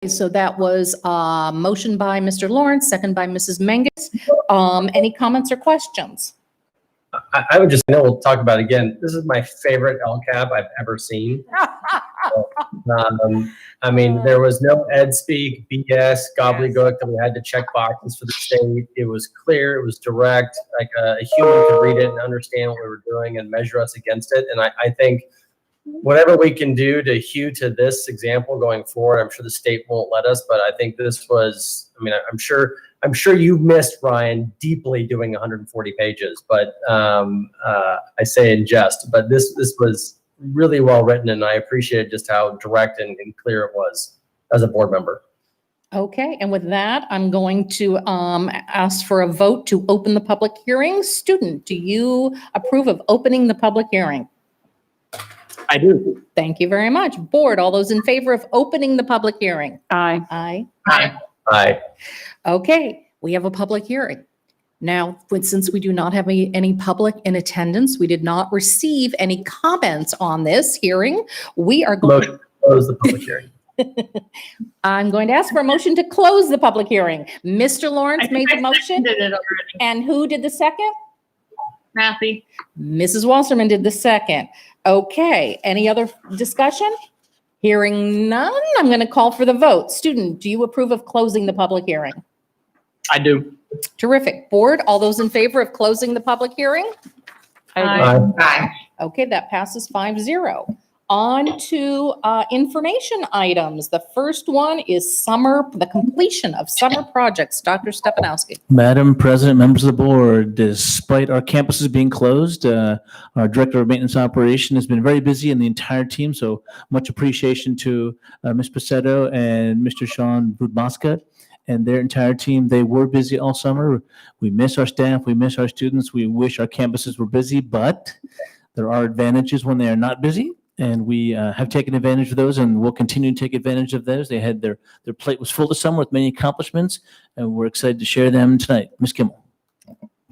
So that was a motion by Mr. Lawrence, second by Mrs. Menges. Any comments or questions? I would just, I know we'll talk about it again. This is my favorite LCAP I've ever seen. I mean, there was no ed speak, BS, gobbledygook that we had to check boxes for the state. It was clear, it was direct, like a human could read it and understand what we were doing and measure us against it. And I think whatever we can do to hew to this example going forward, I'm sure the state won't let us, but I think this was, I mean, I'm sure you missed Ryan deeply doing 140 pages, but I say in jest, but this was really well written, and I appreciate just how direct and clear it was as a board member. Okay, and with that, I'm going to ask for a vote to open the public hearing. Student, do you approve of opening the public hearing? I do. Thank you very much. Board, all those in favor of opening the public hearing? Aye. Aye. Aye. Aye. Okay, we have a public hearing. Now, since we do not have any public in attendance, we did not receive any comments on this hearing. We are going Motion to close the public hearing. I'm going to ask for a motion to close the public hearing. Mr. Lawrence made the motion. Did it already. And who did the second? Matthew. Mrs. Wasserman did the second. Okay, any other discussion? Hearing none, I'm going to call for the vote. Student, do you approve of closing the public hearing? I do. Terrific. Board, all those in favor of closing the public hearing? Aye. Okay, that passes 5-0. On to information items. The first one is the completion of summer projects. Dr. Stepanowski. Madam President, members of the board, despite our campuses being closed, our Director of Maintenance Operation has been very busy and the entire team, so much appreciation to Ms. Pacetto and Mr. Sean Budmaska and their entire team. They were busy all summer. We miss our staff, we miss our students, we wish our campuses were busy, but there are advantages when they are not busy. And we have taken advantage of those and will continue to take advantage of those. They had their plate was full this summer with many accomplishments, and we're excited to share them tonight. Ms. Kimmel.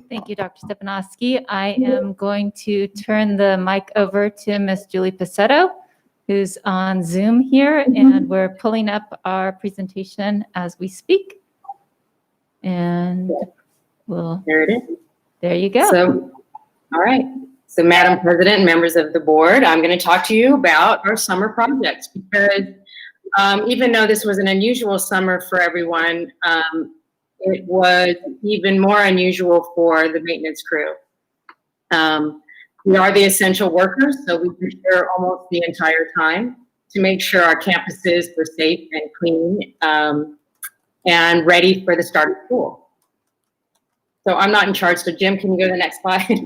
Thank you, Dr. Stepanowski. I am going to turn the mic over to Ms. Julie Pacetto, who's on Zoom here, and we're pulling up our presentation as we speak. And There it is. there you go. So, all right. So, Madam President and members of the board, I'm going to talk to you about our summer projects because even though this was an unusual summer for everyone, it was even more unusual for the maintenance crew. We are the essential workers, so we were here almost the entire time to make sure our campuses were safe and clean and ready for the start of school. So I'm not in charge, so Jim, can you go to the next slide?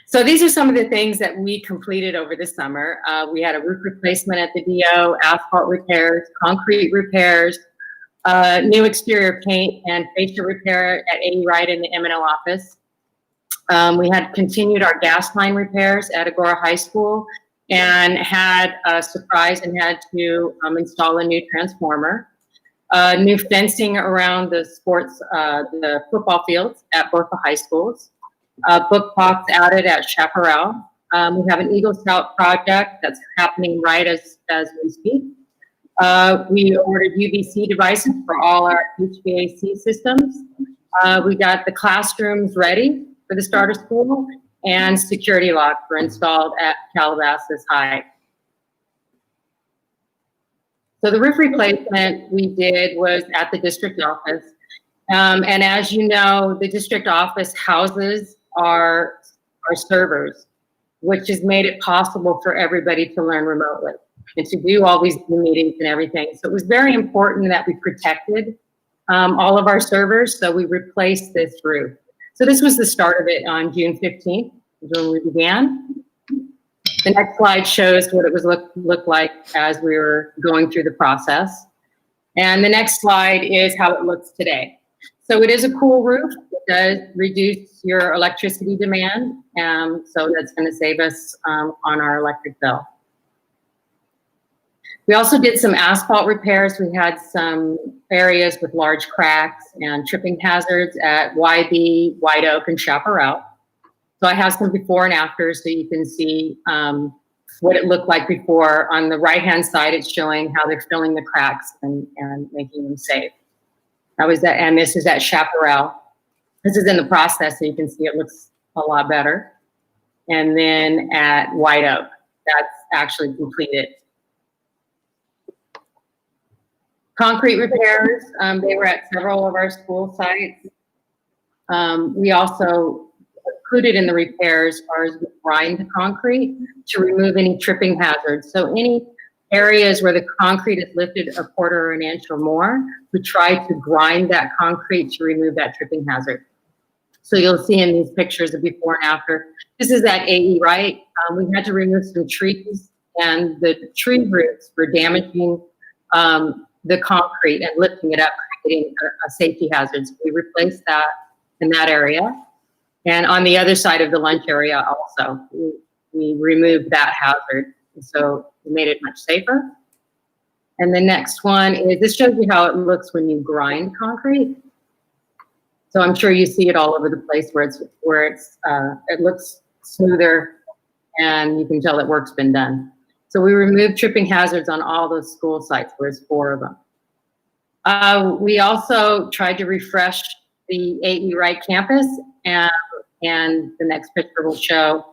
So these are some of the things that we completed over the summer. We had a roof replacement at the DO, asphalt repairs, concrete repairs, new exterior paint and fascia repair at A. Wright in the M&O office. We had continued our gas line repairs at Agora High School and had a surprise and had to install a new transformer. New fencing around the the football fields at both the high schools. Book box added at Chaparral. We have an Eagle Scout project that's happening right as we speak. We ordered UVC devices for all our HVAC systems. We got the classrooms ready for the start of school, and security locks were installed at Calabasas High. So the roof replacement we did was at the district office. And as you know, the district office houses our servers, which has made it possible for everybody to learn remotely and to do all these Zoom meetings and everything. So it was very important that we protected all of our servers, so we replaced this roof. So this was the start of it on June 15th, when we began. The next slide shows what it was look like as we were going through the process. And the next slide is how it looks today. So it is a cool roof. It does reduce your electricity demand. So that's going to save us on our electric bill. We also did some asphalt repairs. We had some areas with large cracks and tripping hazards at YB, White Oak, and Chaparral. So I have some before and after so you can see what it looked like before. On the right-hand side, it's showing how they're filling the cracks and making them safe. That was that, and this is at Chaparral. This is in the process, so you can see it looks a lot better. And then at White Oak, that's actually completed. Concrete repairs, they were at several of our school sites. We also included in the repairs as we grind the concrete to remove any tripping hazards. So any areas where the concrete is lifted a quarter or an inch or more, we try to grind that concrete to remove that tripping hazard. So you'll see in these pictures of before and after. This is at AE Wright. We had to remove some trees, and the tree roots were damaging the concrete and lifting it up, creating a safety hazard. So we replaced that in that area. And on the other side of the lunch area also, we removed that hazard. So we made it much safer. And the next one is, this shows you how it looks when you grind concrete. So I'm sure you see it all over the place where it looks smoother and you can tell that work's been done. So we removed tripping hazards on all those school sites. There's 4 of them. We also tried to refresh the AE Wright campus, and the next picture will show,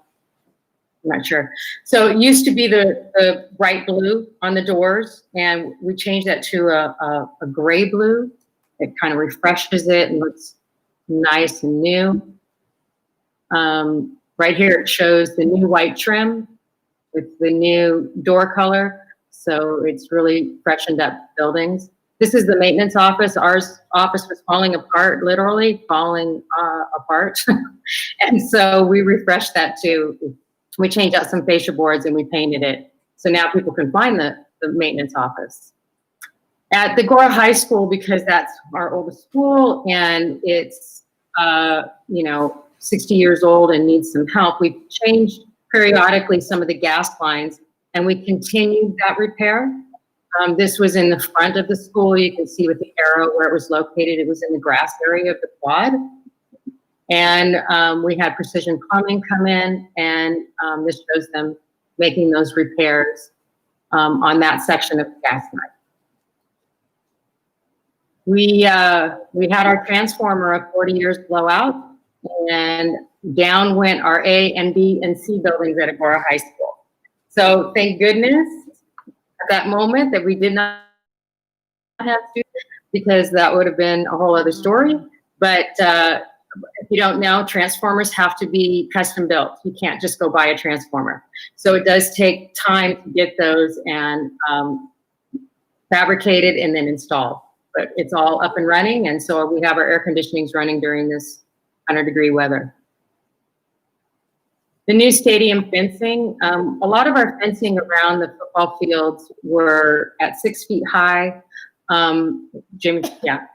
I'm not sure. So it used to be the bright blue on the doors, and we changed that to a gray blue. It kind of refreshes it and looks nice and new. Right here it shows the new white trim with the new door color. So it's really freshened up buildings. This is the maintenance office. Our office was falling apart, literally falling apart. And so we refreshed that too. We changed out some fascia boards and we painted it. So now people can find the maintenance office. At the Gora High School, because that's our oldest school and it's 60 years old and needs some help, we've changed periodically some of the gas lines and we continued that repair. This was in the front of the school. You can see with the arrow where it was located. It was in the grass area of the quad. And we had Precision Plumbing come in, and this shows them making those repairs on that section of the gas line. We had our transformer of 40 years blow out, and down went our A and B and C buildings at Agora High School. So thank goodness at that moment that we did not have to, because that would have been a whole other story. But if you don't know, transformers have to be custom built. You can't just go buy a transformer. So it does take time to get those and fabricated and then installed. But it's all up and running, and so we have our air conditionings running during this 100-degree weather. The new stadium fencing, a lot of our fencing around the football fields were at 6 feet high. Jimmy, yeah.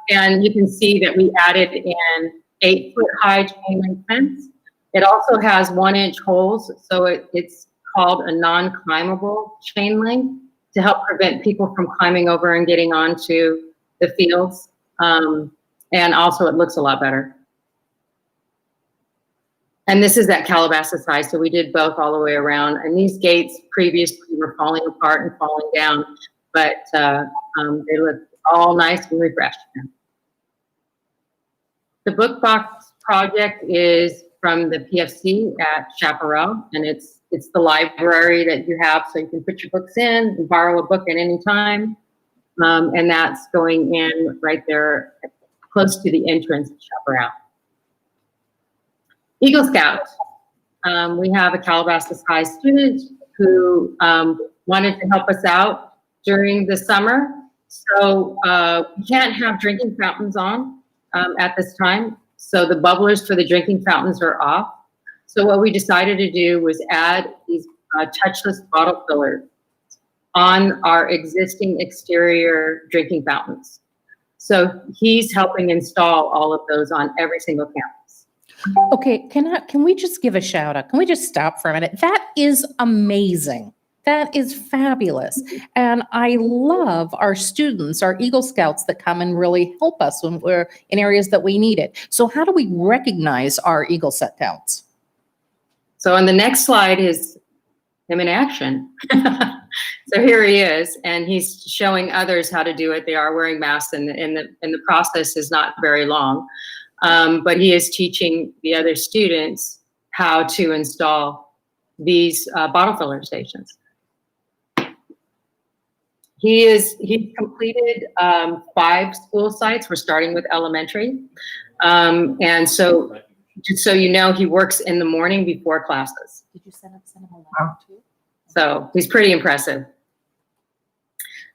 And you can see that we added an 8-foot-high chain link fence. It also has 1-inch holes, so it's called a non-climbable chain link to help prevent people from climbing over and getting onto the fields. And also it looks a lot better. And this is at Calabasas High, so we did both all the way around. And these gates previously were falling apart and falling down, but they look all nice and refreshed. The book box project is from the PFC at Chaparral, and it's the library that you have, so you can put your books in and borrow a book at any time. And that's going in right there close to the entrance of Chaparral. Eagle Scouts. We have a Calabasas High student who wanted to help us out during the summer. So we can't have drinking fountains on at this time. So the bubblers for the drinking fountains are off. So what we decided to do was add these touchless bottle fillers on our existing exterior drinking fountains. So he's helping install all of those on every single campus. Okay, can we just give a shout out? Can we just stop for a minute? That is amazing. That is fabulous. And I love our students, our Eagle Scouts that come and really help us when we're in areas that we need it. So how do we recognize our Eagle Scouts? So on the next slide is him in action. So here he is, and he's showing others how to do it. They are wearing masks, and the process is not very long, but he is teaching the other students how to install these bottle filler stations. He's completed 5 school sites. We're starting with elementary, and so just so you know, he works in the morning before classes. Did you send him a letter too? So he's pretty impressive.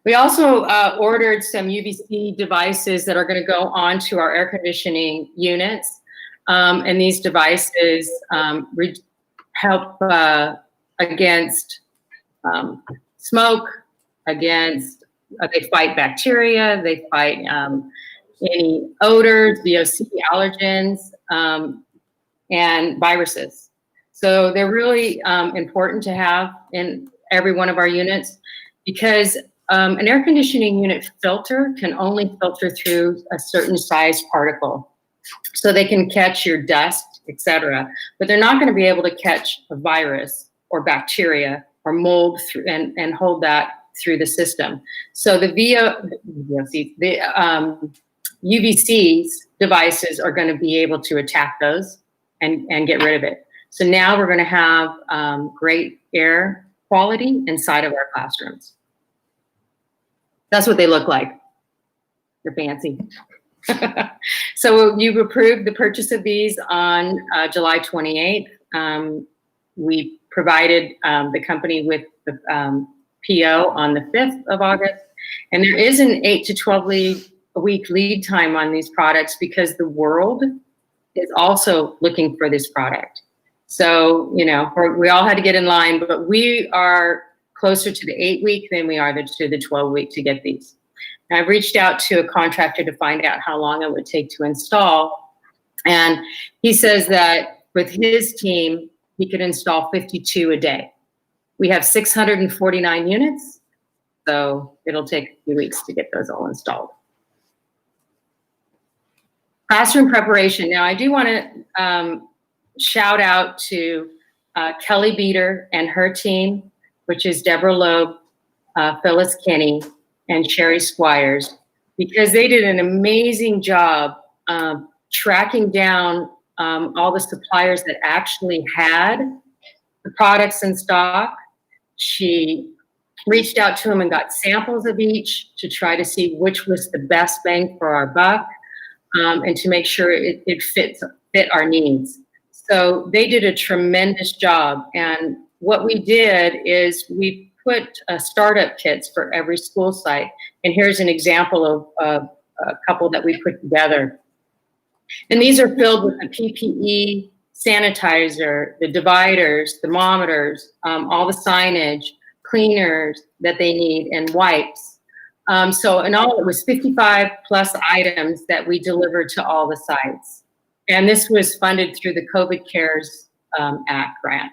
We also ordered some UVC devices that are going to go onto our air conditioning units. And these devices help against smoke, they fight bacteria, they fight any odors, VOC, allergens, and viruses. So they're really important to have in every one of our units, because an air conditioning unit filter can only filter through a certain size particle. So they can catch your dust, etc., but they're not going to be able to catch a virus or bacteria or mold through and hold that through the system. So the UVCs devices are going to be able to attack those and get rid of it. So now we're going to have great air quality inside of our classrooms. That's what they look like. They're fancy. So you've approved the purchase of these on July 28th. We provided the company with the PO on the 5th of August. And there is an 8 to 12 week lead time on these products, because the world is also looking for this product. So, you know, we all had to get in line, but we are closer to the 8 week than we are to the 12 week to get these. And I've reached out to a contractor to find out how long it would take to install. And he says that with his team, he could install 52 a day. We have 649 units, so it'll take a few weeks to get those all installed. Classroom preparation. Now, I do want to shout out to Kelly Beater and her team, which is Deborah Loeb, Phyllis Kinney, and Sherry Squires, because they did an amazing job tracking down all the suppliers that actually had the products in stock. She reached out to them and got samples of each to try to see which was the best bang for our buck, and to make sure it fit our needs. So they did a tremendous job. And what we did is we put startup kits for every school site. And here's an example of a couple that we put together. And these are filled with the PPE, sanitizer, the dividers, thermometers, all the signage, cleaners that they need, and wipes. So in all, it was 55 plus items that we delivered to all the sites. And this was funded through the COVID Cares Act grant.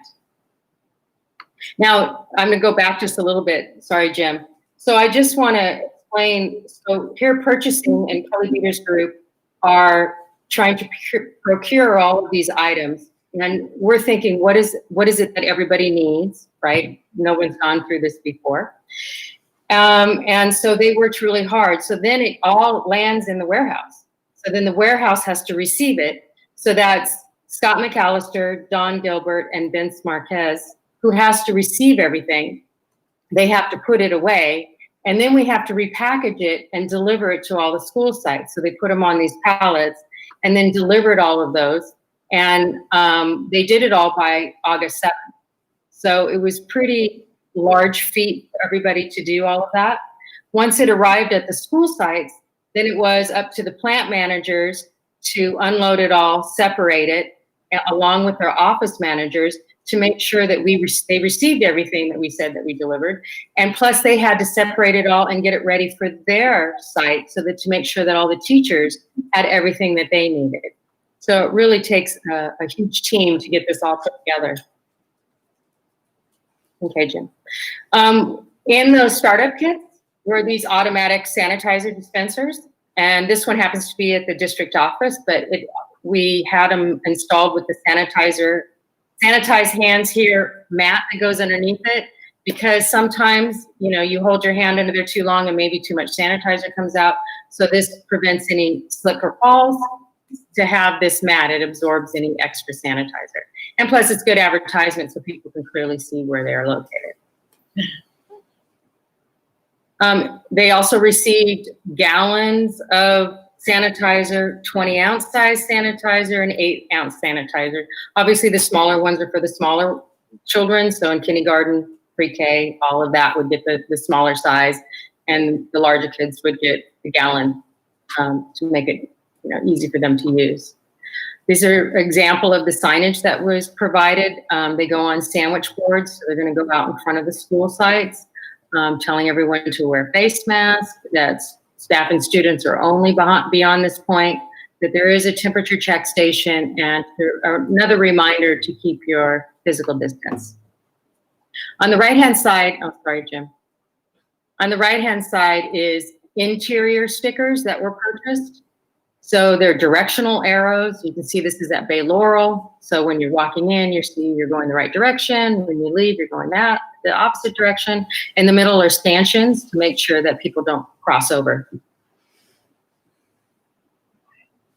Now, I'm going to go back just a little bit. Sorry, Jim. So I just want to explain. So here, purchasing and Kelly Beater's group are trying to procure all of these items. And we're thinking, what is it that everybody needs, right? No one's gone through this before. And so they worked really hard. So then it all lands in the warehouse. So then the warehouse has to receive it. So that's Scott McAllister, Don Gilbert, and Vince Marquez, who has to receive everything. They have to put it away. And then we have to repackage it and deliver it to all the school sites. So they put them on these pallets and then delivered all of those. And they did it all by August 7th. So it was pretty large feat for everybody to do all of that. Once it arrived at the school sites, then it was up to the plant managers to unload it all, separate it, along with their office managers, to make sure that they received everything that we said that we delivered. And plus they had to separate it all and get it ready for their site, so that to make sure that all the teachers had everything that they needed. So it really takes a huge team to get this all put together. Okay, Jim. In those startup kits were these automatic sanitizer dispensers. And this one happens to be at the district office, but we had them installed with the sanitizer sanitized hands here mat that goes underneath it, because sometimes, you hold your hand under there too long and maybe too much sanitizer comes out. So this prevents any slip or falls. To have this mat, it absorbs any extra sanitizer. And plus it's good advertisement so people can clearly see where they are located. They also received gallons of sanitizer, 20-ounce size sanitizer and 8-ounce sanitizer. Obviously the smaller ones are for the smaller children. So in kindergarten, pre-K, all of that would get the smaller size, and the larger kids would get the gallon to make it easy for them to use. These are example of the signage that was provided. They go on sandwich boards. So they're going to go out in front of the school sites, telling everyone to wear face masks, that staff and students are only beyond this point, that there is a temperature check station, and another reminder to keep your physical distance. On the right-hand side, oh, sorry, Jim. On the right-hand side is interior stickers that were purchased. So they're directional arrows. You can see this is at Bay Laurel. So when you're walking in, you're going the right direction. When you leave, you're going the opposite direction. In the middle are stanchions to make sure that people don't cross over.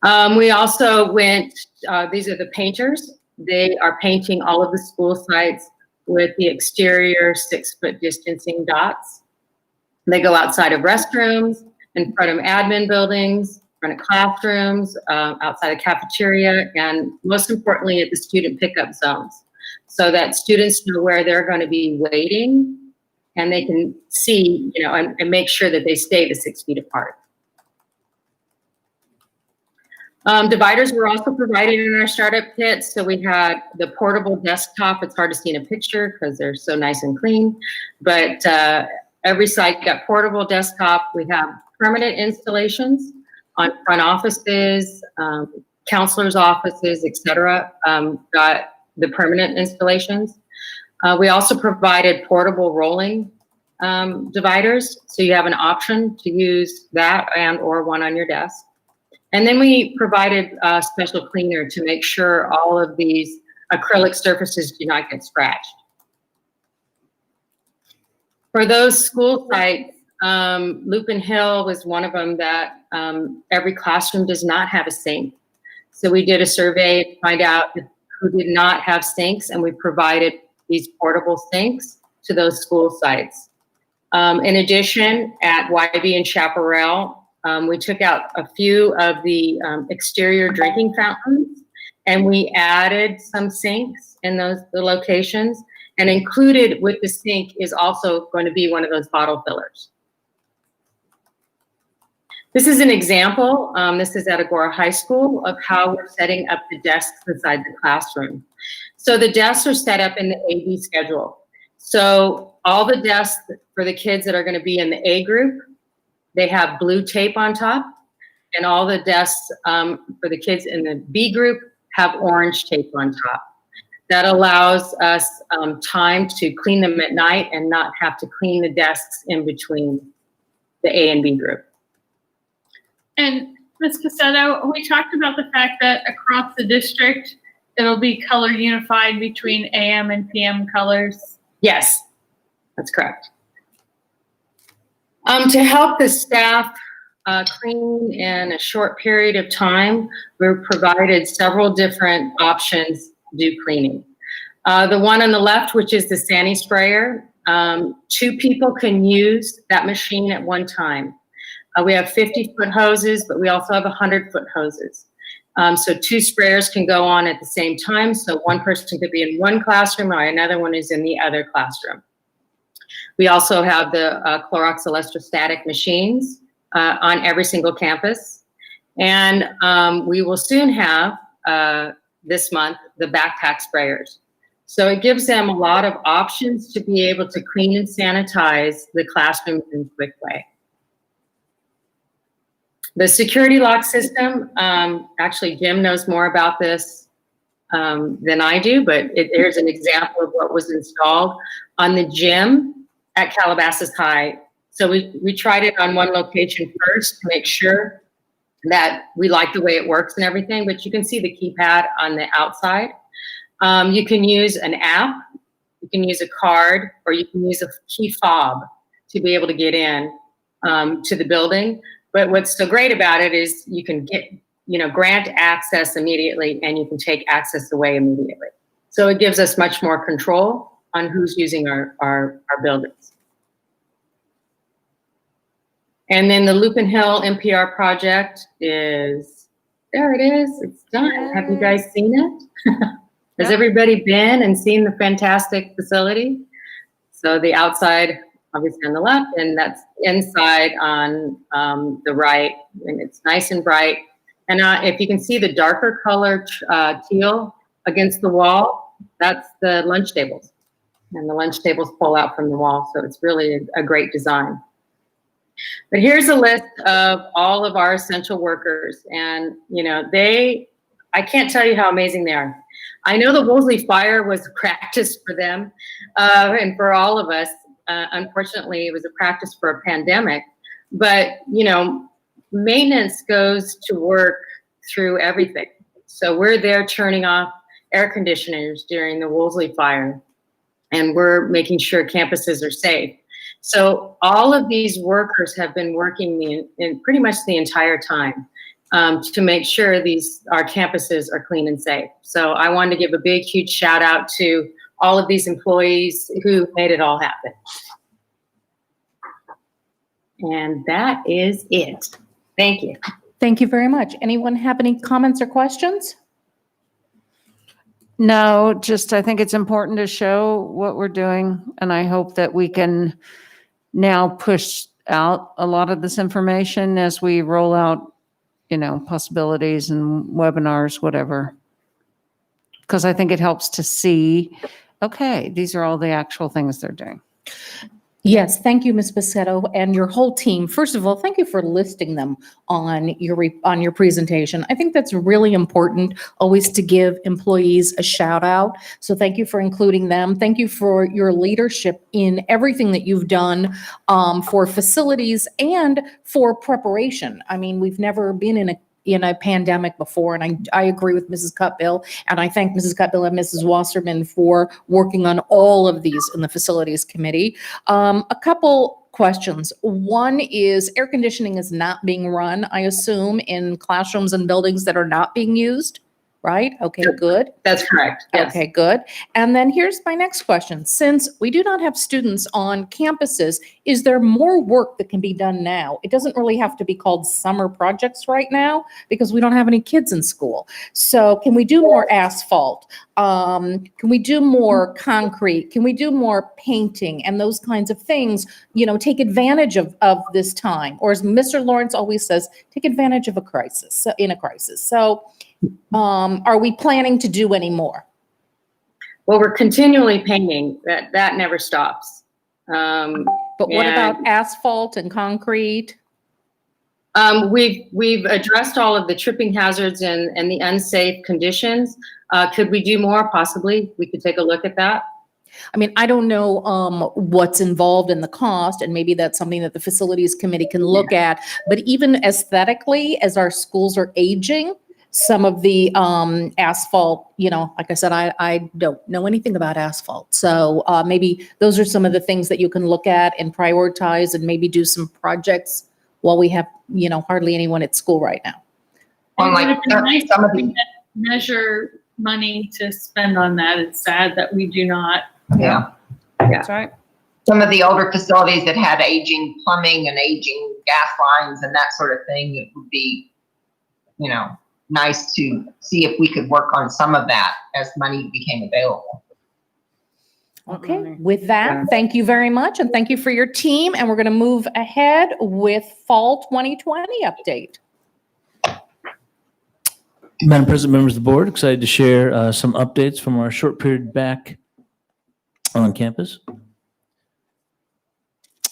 We also went, these are the painters. They are painting all of the school sites with the exterior 6-foot distancing dots. They go outside of restrooms, in front of admin buildings, in front of classrooms, outside the cafeteria, and most importantly at the student pickup zones, so that students know where they're going to be waiting and they can see, and make sure that they stay the 6 feet apart. Dividers were also provided in our startup kits. So we had the portable desktop. It's hard to see in a picture because they're so nice and clean, but every site got portable desktop. We have permanent installations on front offices, counselors' offices, etc. Got the permanent installations. We also provided portable rolling dividers, so you have an option to use that or one on your desk. And then we provided a special cleaner to make sure all of these acrylic surfaces do not get scratched. For those school sites, Lupin Hill was one of them that every classroom does not have a sink. So we did a survey to find out who did not have sinks, and we provided these portable sinks to those school sites. In addition, at YB and Chaparral, we took out a few of the exterior drinking fountains, and we added some sinks in the locations, and included with the sink is also going to be one of those bottle fillers. This is an example, this is at Agoura High School, of how we're setting up the desks inside the classroom. So the desks are set up in the AB schedule. So all the desks for the kids that are going to be in the A group, they have blue tape on top, and all the desks for the kids in the B group have orange tape on top. That allows us time to clean them at night and not have to clean the desks in between the A and B group. And Ms. Pacetto, we talked about the fact that across the district, it'll be color unified between AM and PM colors. Yes, that's correct. To help the staff clean in a short period of time, we've provided several different options to do cleaning. The one on the left, which is the Sani sprayer, 2 people can use that machine at one time. We have 50-foot hoses, but we also have 100-foot hoses. So 2 sprayers can go on at the same time. So one person could be in one classroom, or another one is in the other classroom. We also have the Clorox electrostatic machines on every single campus. And we will soon have, this month, the backpack sprayers. So it gives them a lot of options to be able to clean and sanitize the classrooms in a quick way. The security lock system, actually Jim knows more about this than I do, but here's an example of what was installed on the gym at Calabasas High. So we tried it on one location first to make sure that we like the way it works and everything, but you can see the keypad on the outside. You can use an app, you can use a card, or you can use a key fob to be able to get in to the building. But what's so great about it is you can get, grant access immediately, and you can take access away immediately. So it gives us much more control on who's using our buildings. And then the Lupin Hill NPR project is, there it is, it's done. Have you guys seen it? Has everybody been and seen the fantastic facility? So the outside, obviously on the left, and that's inside on the right, and it's nice and bright. And if you can see the darker color teal against the wall, that's the lunch tables. And the lunch tables pull out from the wall, so it's really a great design. But here's a list of all of our essential workers, and I can't tell you how amazing they are. I know the Woolsey fire was practice for them, and for all of us. Unfortunately, it was a practice for a pandemic, but maintenance goes to work through everything. So we're there turning off air conditioners during the Woolsey fire, and we're making sure campuses are safe. So all of these workers have been working in pretty much the entire time to make sure our campuses are clean and safe. So I wanted to give a big, huge shout out to all of these employees who made it all happen. And that is it. Thank you. Thank you very much. Anyone have any comments or questions? No, just I think it's important to show what we're doing, and I hope that we can now push out a lot of this information as we roll out, possibilities and webinars, whatever. Because I think it helps to see, okay, these are all the actual things they're doing. Yes, thank you, Ms. Pacetto, and your whole team. First of all, thank you for listing them on your presentation. I think that's really important, always to give employees a shout out. So thank you for including them. Thank you for your leadership in everything that you've done for facilities and for preparation. I mean, we've never been in a pandemic before. And I agree with Mrs. Cutbill, and I thank Mrs. Cutbill and Mrs. Wasserman for working on all of these in the facilities committee. A couple questions. One is air conditioning is not being run, I assume, in classrooms and buildings that are not being used, right? Okay, good. That's correct. Yes. Okay, good. And then here's my next question. Since we do not have students on campuses, is there more work that can be done now? It doesn't really have to be called summer projects right now because we don't have any kids in school. So can we do more asphalt? Can we do more concrete? Can we do more painting and those kinds of things, take advantage of this time? Or as Mr. Lawrence always says, take advantage of a crisis, in a crisis. So are we planning to do any more? Well, we're continually painting. That never stops. But what about asphalt and concrete? We've addressed all of the tripping hazards and the unsafe conditions. Could we do more? Possibly. We could take a look at that. I mean, I don't know what's involved in the cost, and maybe that's something that the facilities committee can look at. But even aesthetically, as our schools are aging, some of the asphalt, like I said, I don't know anything about asphalt. So maybe those are some of the things that you can look at and prioritize and maybe do some projects while we have, hardly anyone at school right now. It would have been nice if we had measure money to spend on that. It's sad that we do not. Yeah. That's right. Some of the older facilities that had aging plumbing and aging gas lines and that sort of thing, it would be, nice to see if we could work on some of that as money became available. Okay, with that, thank you very much, and thank you for your team, and we're going to move ahead with Fall 2020 update. Madam President, members of the board, excited to share some updates from our short period back on campus.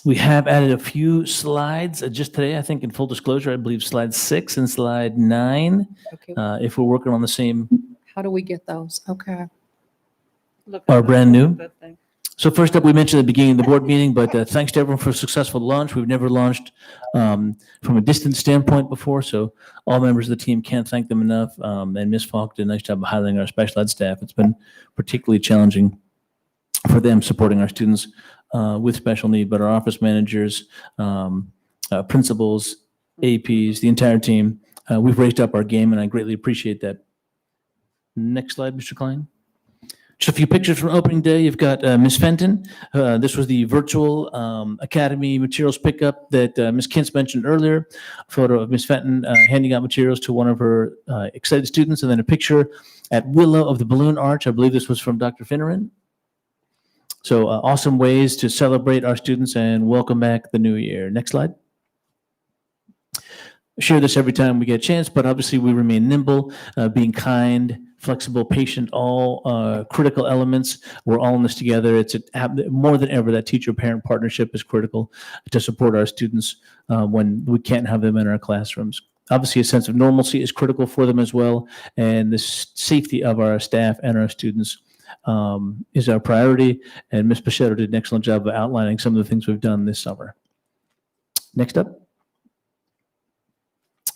We have added a few slides just today. I think in full disclosure, I believe slide 6 and slide 9, Okay, if we're working on the same, how do we get those? Okay. are brand new. So first up, we mentioned at the beginning of the board meeting, but thanks to everyone for a successful launch. We've never launched from a distance standpoint before, so all members of the team can't thank them enough. And Ms. Falk did a nice job of highlighting our special ed staff. It's been particularly challenging for them supporting our students with special need, but our office managers, principals, APs, the entire team, we've raised up our game, and I greatly appreciate that. Next slide, Mr. Klein. Just a few pictures from opening day. You've got Ms. Fenton. This was the virtual Academy materials pickup that Ms. Kintz mentioned earlier. A photo of Ms. Fenton handing out materials to one of her excited students, and then a picture at Willow of the Balloon Arch. I believe this was from Dr. Finneran. So awesome ways to celebrate our students and welcome back the new year. Next slide. Share this every time we get a chance, but obviously we remain nimble, being kind, flexible, patient, all critical elements. We're all in this together. It's more than ever that teacher-parent partnership is critical to support our students when we can't have them in our classrooms. Obviously, a sense of normalcy is critical for them as well, and the safety of our staff and our students is our priority, and Ms. Pichetto did an excellent job of outlining some of the things we've done this summer. Next up.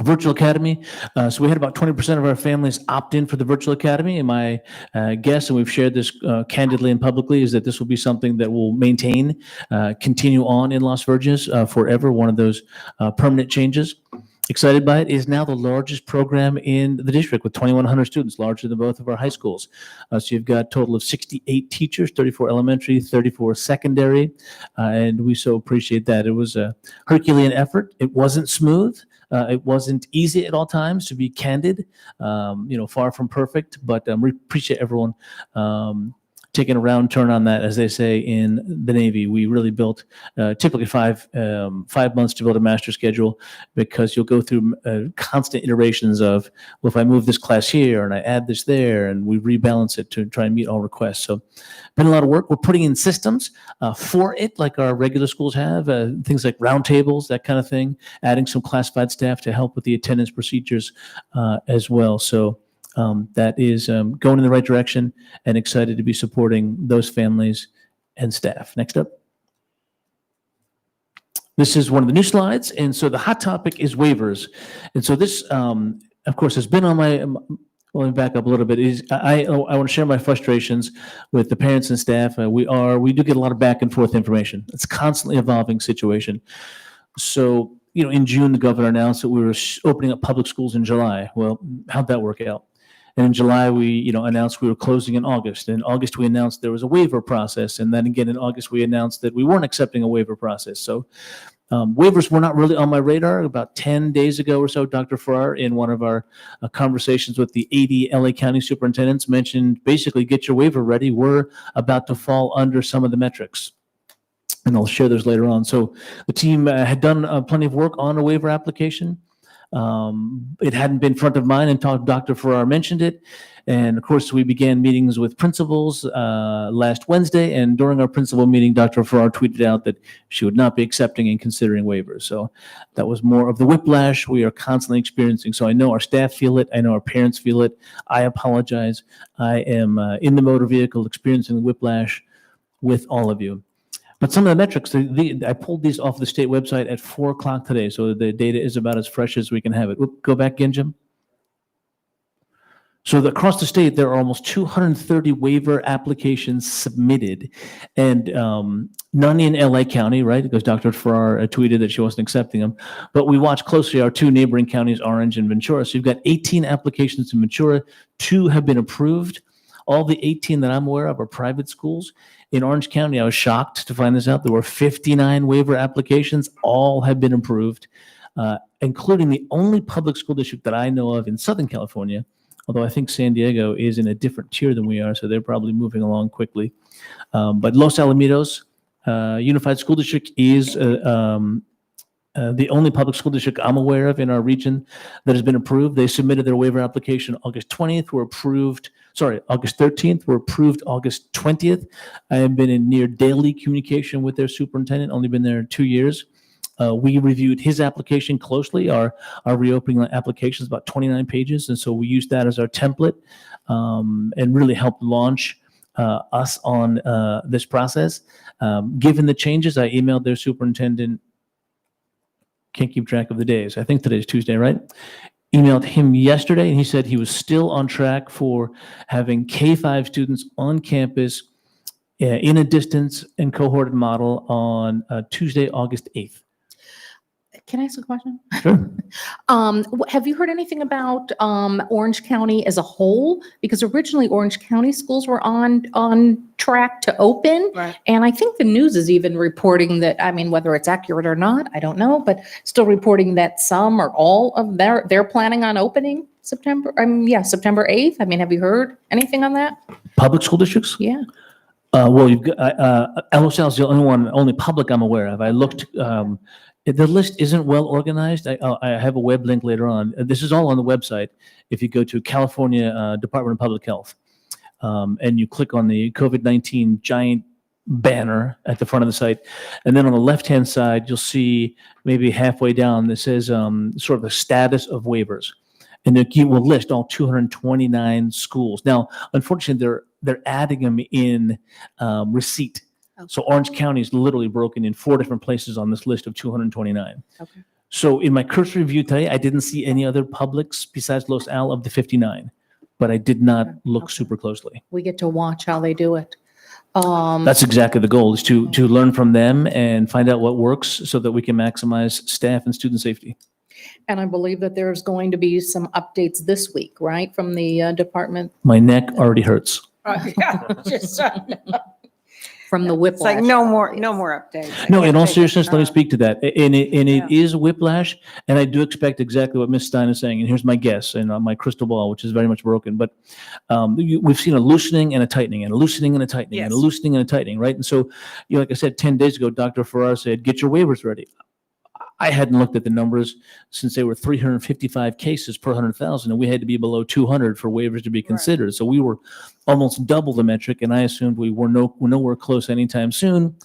Virtual Academy. So we had about 20% of our families opt in for the Virtual Academy. And my guess, and we've shared this candidly and publicly, is that this will be something that will maintain, continue on in Las Virgenes forever, one of those permanent changes. Excited by it. Is now the largest program in the district with 2,100 students, larger than both of our high schools. So you've got a total of 68 teachers, 34 elementary, 34 secondary, and we so appreciate that. It was a Herculean effort. It wasn't smooth. It wasn't easy at all times, to be candid, far from perfect, but we appreciate everyone taking a round turn on that, as they say in the Navy. We really built typically 5 months to build a master schedule, because you'll go through constant iterations of, well, if I move this class here and I add this there, and we rebalance it to try and meet all requests. So been a lot of work. We're putting in systems for it, like our regular schools have, things like roundtables, that kind of thing, adding some classified staff to help with the attendance procedures as well. So that is going in the right direction, and excited to be supporting those families and staff. Next up. This is one of the new slides. And so the hot topic is waivers. And so this, of course, has been on my, let me back up a little bit. I want to share my frustrations with the parents and staff. We do get a lot of back and forth information. It's a constantly evolving situation. So, in June, the governor announced that we were opening up public schools in July. Well, how'd that work out? And in July, we, announced we were closing in August. In August, we announced there was a waiver process. And then again, in August, we announced that we weren't accepting a waiver process. So waivers were not really on my radar. About 10 days ago or so, Dr. Farrar, in one of our conversations with the 80 LA County superintendents, mentioned basically get your waiver ready. We're about to fall under some of the metrics. And I'll share those later on. So the team had done plenty of work on a waiver application. It hadn't been front of mind until Dr. Farrar mentioned it. And of course, we began meetings with principals last Wednesday. And during our principal meeting, Dr. Farrar tweeted out that she would not be accepting and considering waivers. So that was more of the whiplash we are constantly experiencing. So I know our staff feel it. I know our parents feel it. I apologize. I am in the motor vehicle experiencing the whiplash with all of you. But some of the metrics, I pulled these off the state website at 4 o'clock today, so the data is about as fresh as we can have it. Go back again, Jim. So across the state, there are almost 230 waiver applications submitted, and none in LA County, right? Because Dr. Farrar tweeted that she wasn't accepting them. But we watch closely our 2 neighboring counties, Orange and Ventura. So you've got 18 applications in Ventura, 2 have been approved. All the 18 that I'm aware of are private schools. In Orange County, I was shocked to find this out. There were 59 waiver applications. All have been approved, including the only public school district that I know of in Southern California, although I think San Diego is in a different tier than we are, so they're probably moving along quickly. But Los Alamitos Unified School District is the only public school district I'm aware of in our region that has been approved. They submitted their waiver application August 20th, August 13th, were approved August 20th. I have been in near daily communication with their superintendent, only been there 2 years. We reviewed his application closely. Our reopening application is about 29 pages, and so we used that as our template and really helped launch us on this process. Given the changes, I emailed their superintendent. Can't keep track of the days. I think today's Tuesday, right? Emailed him yesterday, and he said he was still on track for having K-5 students on campus in a distance and cohorted model on Tuesday, August 8th. Can I ask a question? Sure. Have you heard anything about Orange County as a whole? Because originally Orange County schools were on track to open. Right. And I think the news is even reporting that, I mean, whether it's accurate or not, I don't know, but still reporting that some or all of they're planning on opening September 8th. I mean, have you heard anything on that? Public school districts? Yeah. Well, you've got LSL is the only public I'm aware of. I looked. The list isn't well organized. I have a web link later on. This is all on the website. If you go to California Department of Public Health, and you click on the COVID-19 giant banner at the front of the site, and then on the left-hand side, you'll see maybe halfway down that says sort of the status of waivers, and it will list all 229 schools. Now, unfortunately, they're adding them in receipt. So Orange County is literally broken in 4 different places on this list of 229. Okay. So in my cursory review today, I didn't see any other publics besides Los Al of the 59, but I did not look super closely. We get to watch how they do it. That's exactly the goal, is to learn from them and find out what works so that we can maximize staff and student safety. And I believe that there's going to be some updates this week, right, from the department, My neck already hurts. from the It's whiplash. like no more updates. I No, can't in all take it. seriousness, let me speak to that. And it Yeah. is whiplash, and I do expect exactly what Ms. Stein is saying. And here's my guess and my crystal ball, which is very much broken. But we've seen a loosening and a tightening, and a loosening and a tightening, and a Yes. loosening and a tightening, right? And so, like I said, 10 days ago, Dr. Farrar said, get your waivers ready. I hadn't looked at the numbers since they were 355 cases per 100,000, and we had to be below 200 for waivers to be considered. So we were almost double the metric, and I assumed we were nowhere close anytime soon.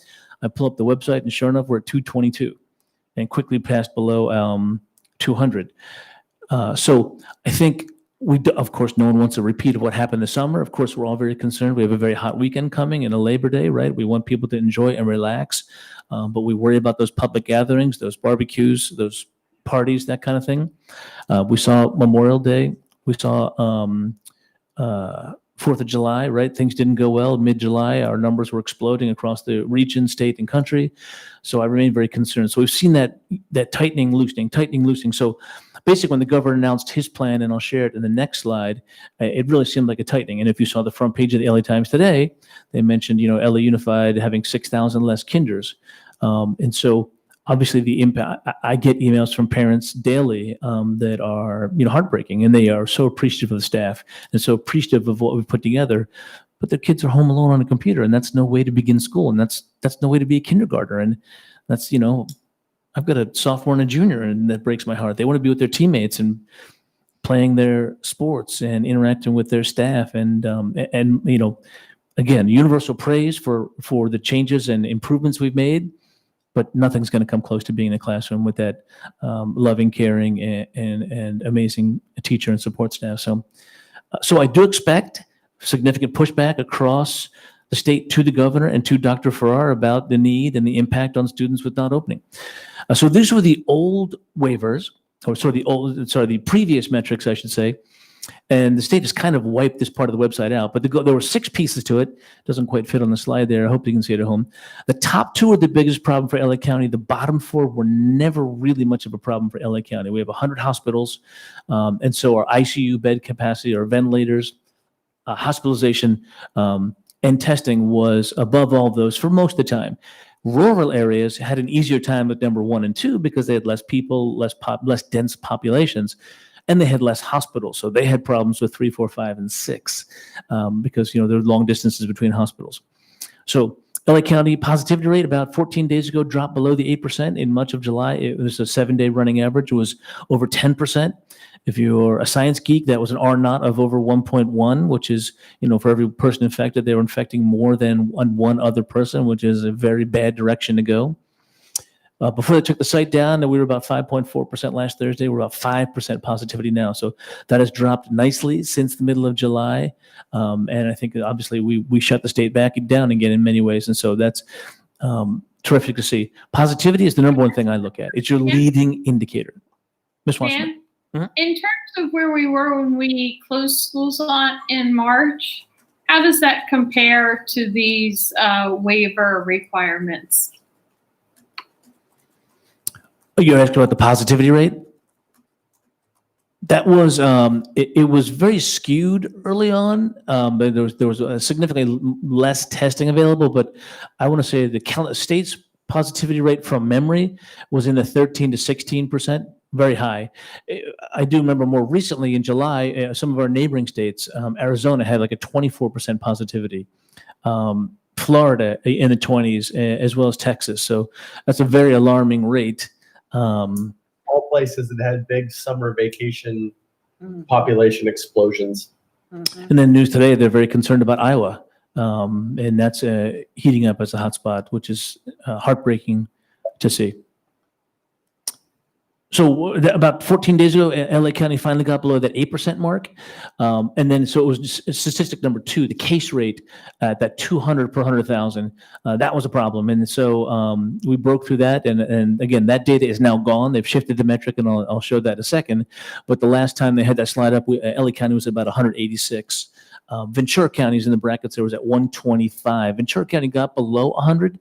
I pull up the website, and sure enough, we're at 222 and quickly passed below 200. So I think of course, no one wants a repeat of what happened this summer. Of course, we're all very concerned. We have a very hot weekend coming and a Labor Day, right? We want people to enjoy and relax. But we worry about those public gatherings, those barbecues, those parties, that kind of thing. We saw Memorial Day. We saw 4th of July, right? Things didn't go well. Mid-July, our numbers were exploding across the region, state, and country. So I remain very concerned. So we've seen that tightening, loosening. So basically, when the governor announced his plan, and I'll share it in the next slide, it really seemed like a tightening. And if you saw the front page of the LA Times today, they mentioned, LA Unified having 6,000 less kinders. And so obviously the impact, I get emails from parents daily that are, heartbreaking, and they are so appreciative of the staff and so appreciative of what we've put together, but their kids are home alone on a computer, and that's no way to begin school. And that's no way to be a kindergartner. And that's, I've got a sophomore and a junior, and that breaks my heart. They want to be with their teammates and playing their sports and interacting with their staff. And again, universal praise for the changes and improvements we've made, but nothing's going to come close to being in a classroom with that loving, caring, and amazing teacher and support staff. So I do expect significant pushback across the state to the governor and to Dr. Farrar about the need and the impact on students with not opening. So these were the old waivers, the previous metrics, I should say. And the state has kind of wiped this part of the website out, but there were 6 pieces to it. Doesn't quite fit on the slide there. I hope you can see it at home. The top 2 are the biggest problem for LA County. The bottom 4 were never really much of a problem for LA County. We have 100 hospitals, and so our ICU bed capacity, our ventilators, hospitalization, and testing was above all those for most of the time. Rural areas had an easier time with number 1 and 2 because they had less people, less dense populations, and they had less hospitals. So they had problems with 3, 4, 5, and 6 because, there are long distances between hospitals. So LA County positivity rate about 14 days ago dropped below the 8%. In much of July, it was a 7-day running average. It was over 10%. If you're a science geek, that was an R0 of over 1.1, which is, for every person infected, they were infecting more than one other person, which is a very bad direction to go. Before they took the site down, we were about 5.4% last Thursday. We're about 5% positivity now. So that has dropped nicely since the middle of July. And I think that obviously we shut the state back down again in many ways. And so that's terrific to see. Positivity is the number one thing I look at. It's your leading indicator. Ms. Wasserman. Dan, in terms of where we were when we closed schools in March, how does that compare to these waiver requirements? You're asking about the positivity rate? That was it was very skewed early on, but there was a significantly less testing available. But I want to say the state's positivity rate from memory was in the 13 to 16%, very high. I do remember more recently in July, some of our neighboring states, Arizona had like a 24% positivity. Florida in the 20s, as well as Texas. So that's a very alarming rate. All places that had big summer vacation population explosions. And then news today, they're very concerned about Iowa. And that's heating up as a hotspot, which is heartbreaking to see. So about 14 days ago, LA County finally got below that 8% mark. And then, so it was statistic number 2, the case rate at that 200 per 100,000. That was a problem. And so we broke through that. And again, that data is now gone. They've shifted the metric, and I'll show that in a second. But the last time they had that slide up, LA County was about 186. Ventura County is in the brackets. There was at 125. Ventura County got below 100.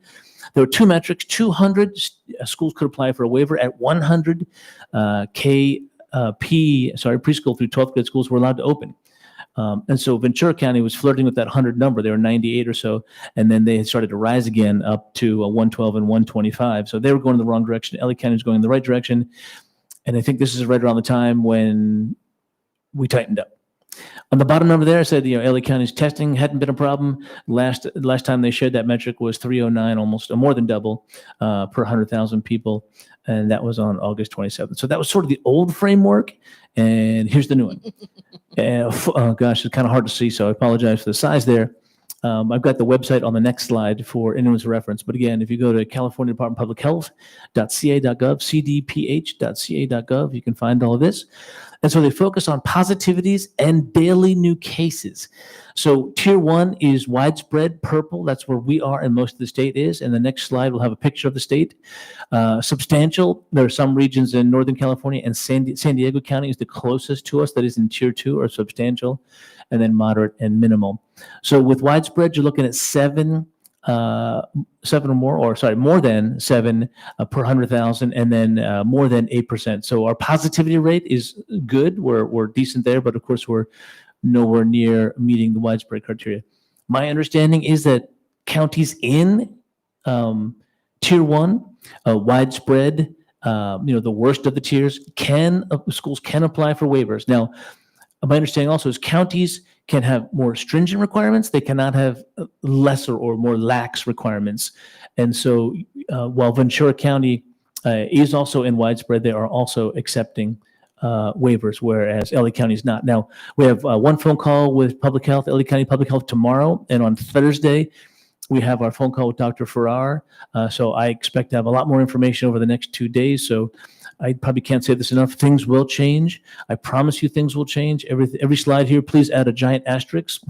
There were 2 metrics. 200 schools could apply for a waiver. At 100, preschool through 12th grade schools were allowed to open. And so Ventura County was flirting with that 100 number. They were 98 or so, and then they started to rise again up to 112 and 125. So they were going in the wrong direction. LA County was going in the right direction. And I think this is right around the time when we tightened up. On the bottom number there, I said, LA County's testing hadn't been a problem. Last time they shared that metric was 309, almost more than double per 100,000 people. And that was on August 27th. So that was sort of the old framework. And here's the new one. Oh gosh, it's kind of hard to see, so I apologize for the size there. I've got the website on the next slide for anyone's reference. But again, if you go to California Department of Public Health.ca.gov, cdph.ca.gov, you can find all of this. And so they focus on positivities and daily new cases. So tier 1 is widespread purple. That's where we are and most of the state is. And the next slide will have a picture of the state. Substantial, there are some regions in Northern California, and San Diego County is the closest to us that is in tier 2 or substantial, and then moderate and minimal. So with widespread, you're looking at more than 7 per 100,000, and then more than 8%. So our positivity rate is good. We're decent there, but of course we're nowhere near meeting the widespread criteria. My understanding is that counties in tier 1, widespread, the worst of the tiers, schools can apply for waivers. Now, my understanding also is counties can have more stringent requirements. They cannot have lesser or more lax requirements. And so while Ventura County is also in widespread, they are also accepting waivers, whereas LA County is not. Now, we have one phone call with Public Health, LA County Public Health tomorrow, and on Thursday, we have our phone call with Dr. Farrar. So I expect to have a lot more information over the next 2 days. So I probably can't say this enough. Things will change. I promise you things will change. Every slide here, please add a giant asterisk.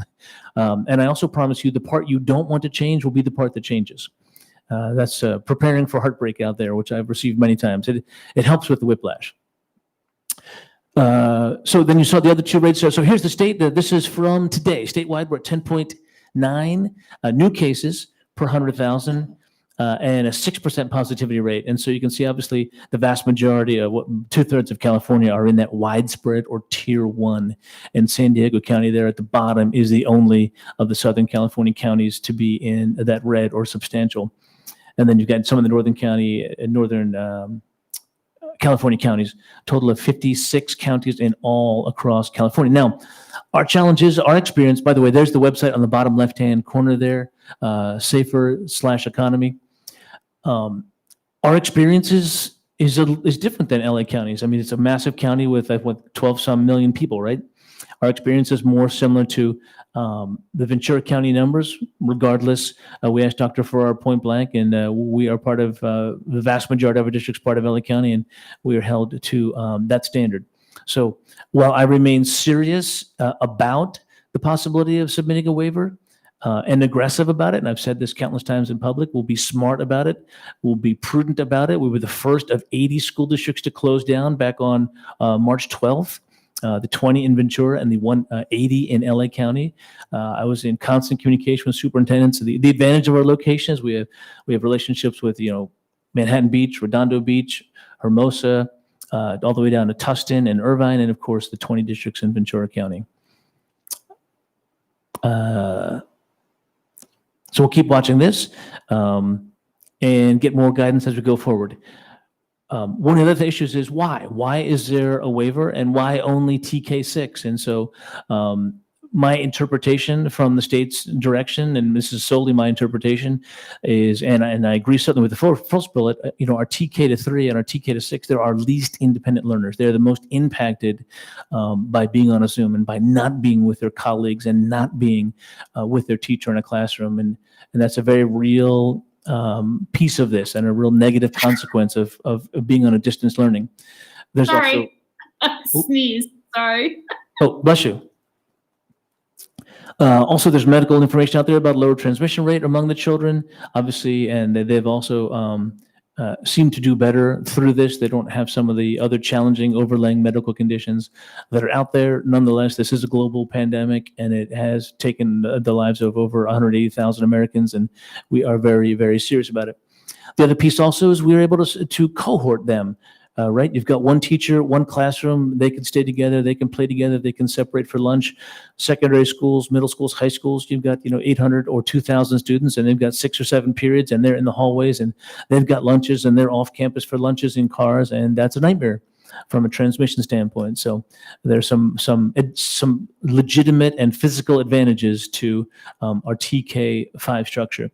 And I also promise you the part you don't want to change will be the part that changes. That's preparing for heartbreak out there, which I've received many times. It helps with the whiplash. So then you saw the other 2 rates. So here's the state. This is from today. Statewide, we're at 10.9 new cases per 100,000. And a 6% positivity rate. And so you can see, obviously, the vast majority of 2/3 of California are in that widespread or tier 1. And San Diego County there at the bottom is the only of the Southern California counties to be in that red or substantial. And then you've got some of the Northern California counties, total of 56 counties in all across California. Now, our challenges, our experience, by the way, there's the website on the bottom left-hand corner there, safer/economy. Our experience is different than LA counties. I mean, it's a massive county with 12 some million people, right? Our experience is more similar to the Ventura County numbers. Regardless, we asked Dr. Farrar point blank, and we are part of the vast majority of our district's part of LA County, and we are held to that standard. So while I remain serious about the possibility of submitting a waiver and aggressive about it, and I've said this countless times in public, we'll be smart about it. We'll be prudent about it. We were the first of 80 school districts to close down back on March 12th. The 20 in Ventura and the 180 in LA County. I was in constant communication with superintendents. The advantage of our locations, we have relationships with Manhattan Beach, Redondo Beach, Hermosa, all the way down to Tustin and Irvine, and of course the 20 districts in Ventura County. So we'll keep watching this and get more guidance as we go forward. One of the other issues is why? Why is there a waiver and why only TK6? And so my interpretation from the state's direction, and this is solely my interpretation, is, and I agree certainly with the first bullet, our TK to 3 and our TK to 6, they're our least independent learners. They're the most impacted by being on a Zoom and by not being with their colleagues and not being with their teacher in a classroom. And that's a very real piece of this and a real negative consequence of being on a distance learning. There's Sorry, sneezed. Sorry. Oh, bless you. Also, there's medical information out there about lower transmission rate among the children, obviously, and they've also seemed to do better through this. They don't have some of the other challenging overlaying medical conditions that are out there. Nonetheless, this is a global pandemic, and it has taken the lives of over 180,000 Americans, and we are very, very serious about it. The other piece also is we were able to cohort them. Right? You've got one teacher, one classroom. They can stay together. They can play together. They can separate for lunch. Secondary schools, middle schools, high schools, you've got, 800 or 2,000 students, and they've got 6 or 7 periods, and they're in the hallways, and they've got lunches, and they're off campus for lunches in cars, and that's a nightmare from a transmission standpoint. So there's some legitimate and physical advantages to our TK5 structure.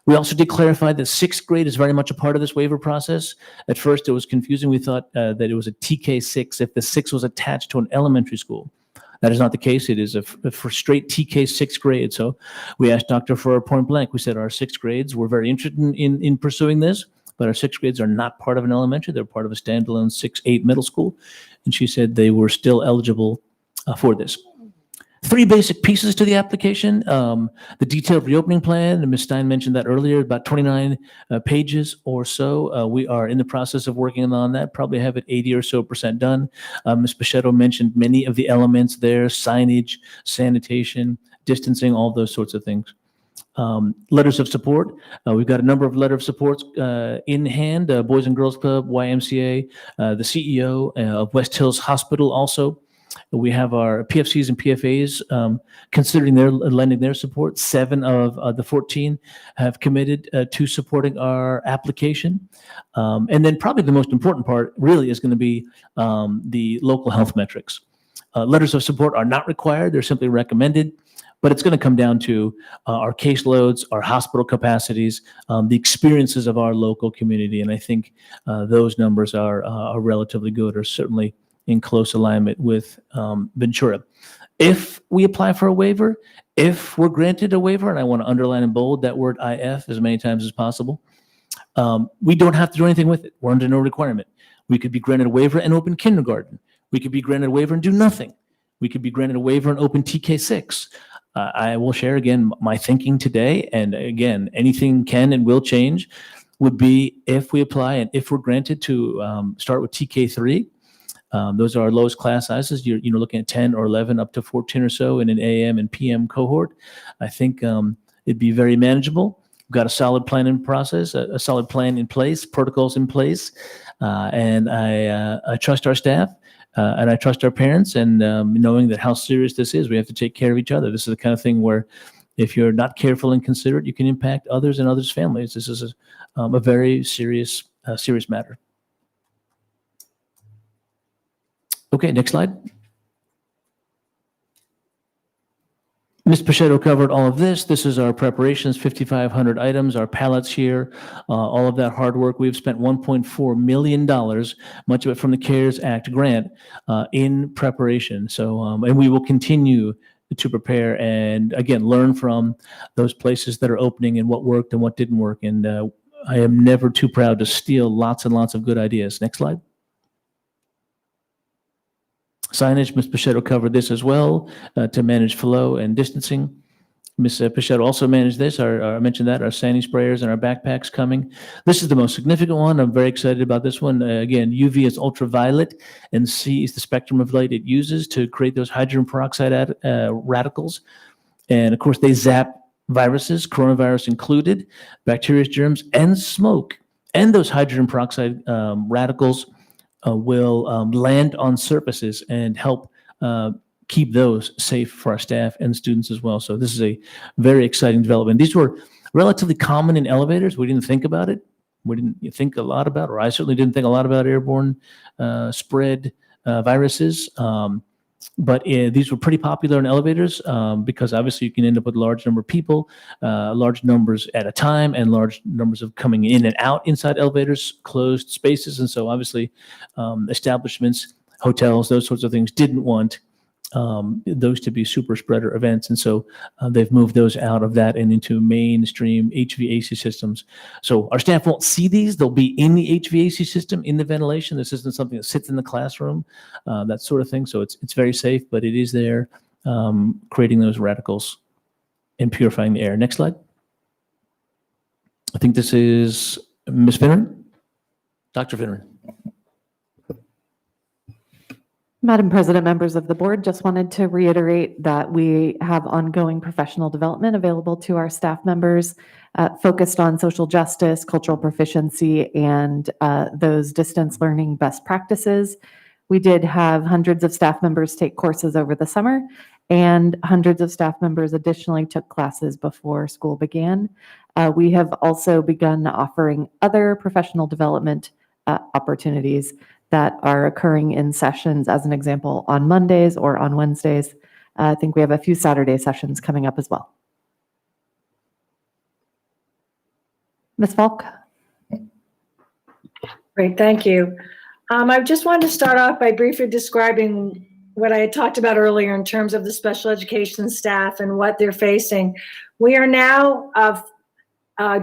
We also did clarify that 6th grade is very much a part of this waiver process. At first, it was confusing. We thought that it was a TK6 if the 6 was attached to an elementary school. That is not the case. It is for straight TK 6th grade. So we asked Dr. Farrar point blank. We said our 6th grades were very interested in pursuing this, but our 6th grades are not part of an elementary. They're part of a standalone 6-8 middle school. And she said they were still eligible for this. 3 basic pieces to the application. The detailed reopening plan, and Ms. Stein mentioned that earlier, about 29 pages or so. We are in the process of working on that, probably have it 80% or so done. Ms. Pichetto mentioned many of the elements there, signage, sanitation, distancing, all those sorts of things. Letters of support. We've got a number of letter of supports in hand, Boys and Girls Club, YMCA, the CEO of West Hills Hospital also. We have our PFCs and PFAs considering lending their support. 7 of the 14 have committed to supporting our application. And then probably the most important part really is going to be the local health metrics. Letters of support are not required. They're simply recommended. But it's going to come down to our caseloads, our hospital capacities, the experiences of our local community. And I think those numbers are relatively good, or certainly in close alignment with Ventura. If we apply for a waiver, if we're granted a waiver, and I want to underline and bold that word IF as many times as possible, we don't have to do anything with it. We're under no requirement. We could be granted a waiver and open kindergarten. We could be granted a waiver and do nothing. We could be granted a waiver and open TK6. I will share again my thinking today, and again, anything can and will change, would be if we apply and if we're granted to start with TK3. Those are our lowest class sizes. You're looking at 10 or 11 up to 14 or so in an AM and PM cohort. I think it'd be very manageable. We've got a solid plan in process, a solid plan in place, protocols in place, and I trust our staff and I trust our parents. And knowing that how serious this is, we have to take care of each other. This is the kind of thing where if you're not careful and considerate, you can impact others and others' families. This is a very serious matter. Okay, next slide. Ms. Pichetto covered all of this. This is our preparations, 5,500 items, our pallets here, all of that hard work. We've spent $1.4 million, much of it from the CARES Act grant, in preparation. So, and we will continue to prepare and, again, learn from those places that are opening and what worked and what didn't work. And I am never too proud to steal lots and lots of good ideas. Next slide. Signage, Ms. Pichetto covered this as well, to manage flow and distancing. Ms. Pichetto also managed this, I mentioned that, our sanding sprayers and our backpacks coming. This is the most significant one. I'm very excited about this one. Again, UV is ultraviolet and C is the spectrum of light it uses to create those hydrogen peroxide radicals. And of course, they zap viruses, coronavirus included, bacteria, germs, and smoke. And those hydrogen peroxide radicals will land on surfaces and help keep those safe for our staff and students as well. So this is a very exciting development. These were relatively common in elevators. We didn't think about it. We didn't think a lot about, or I certainly didn't think a lot about airborne spread viruses. But these were pretty popular in elevators because obviously you can end up with a large number of people, large numbers at a time, and large numbers of coming in and out inside elevators, closed spaces. And so obviously establishments, hotels, those sorts of things didn't want those to be super spreader events. And so they've moved those out of that and into mainstream HVAC systems. So our staff won't see these. They'll be in the HVAC system, in the ventilation. This isn't something that sits in the classroom, that sort of thing. So it's very safe, but it is there creating those radicals and purifying the air. Next slide. I think this is Ms. Finneran. Dr. Finneran. Madam President, members of the board, just wanted to reiterate that we have ongoing professional development available to our staff members focused on social justice, cultural proficiency, and those distance learning best practices. We did have hundreds of staff members take courses over the summer, and hundreds of staff members additionally took classes before school began. We have also begun offering other professional development opportunities that are occurring in sessions, as an example, on Mondays or on Wednesdays. I think we have a few Saturday sessions coming up as well. Ms. Falk? Great, thank you. I just wanted to start off by briefly describing what I had talked about earlier in terms of the special education staff and what they're facing. We are now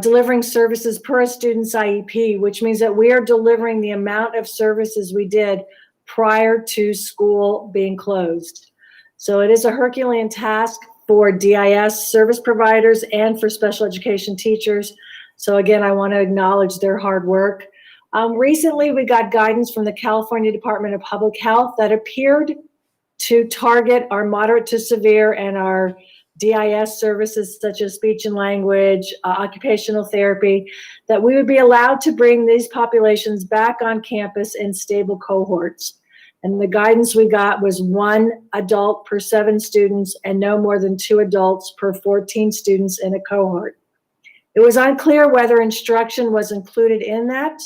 delivering services per a student's IEP, which means that we are delivering the amount of services we did prior to school being closed. So it is a Herculean task for DIS service providers and for special education teachers. So again, I want to acknowledge their hard work. Recently, we got guidance from the California Department of Public Health that appeared to target our moderate to severe and our DIS services such as speech and language, occupational therapy, that we would be allowed to bring these populations back on campus in stable cohorts. And the guidance we got was 1 adult per 7 students and no more than 2 adults per 14 students in a cohort. It was unclear whether instruction was included in that.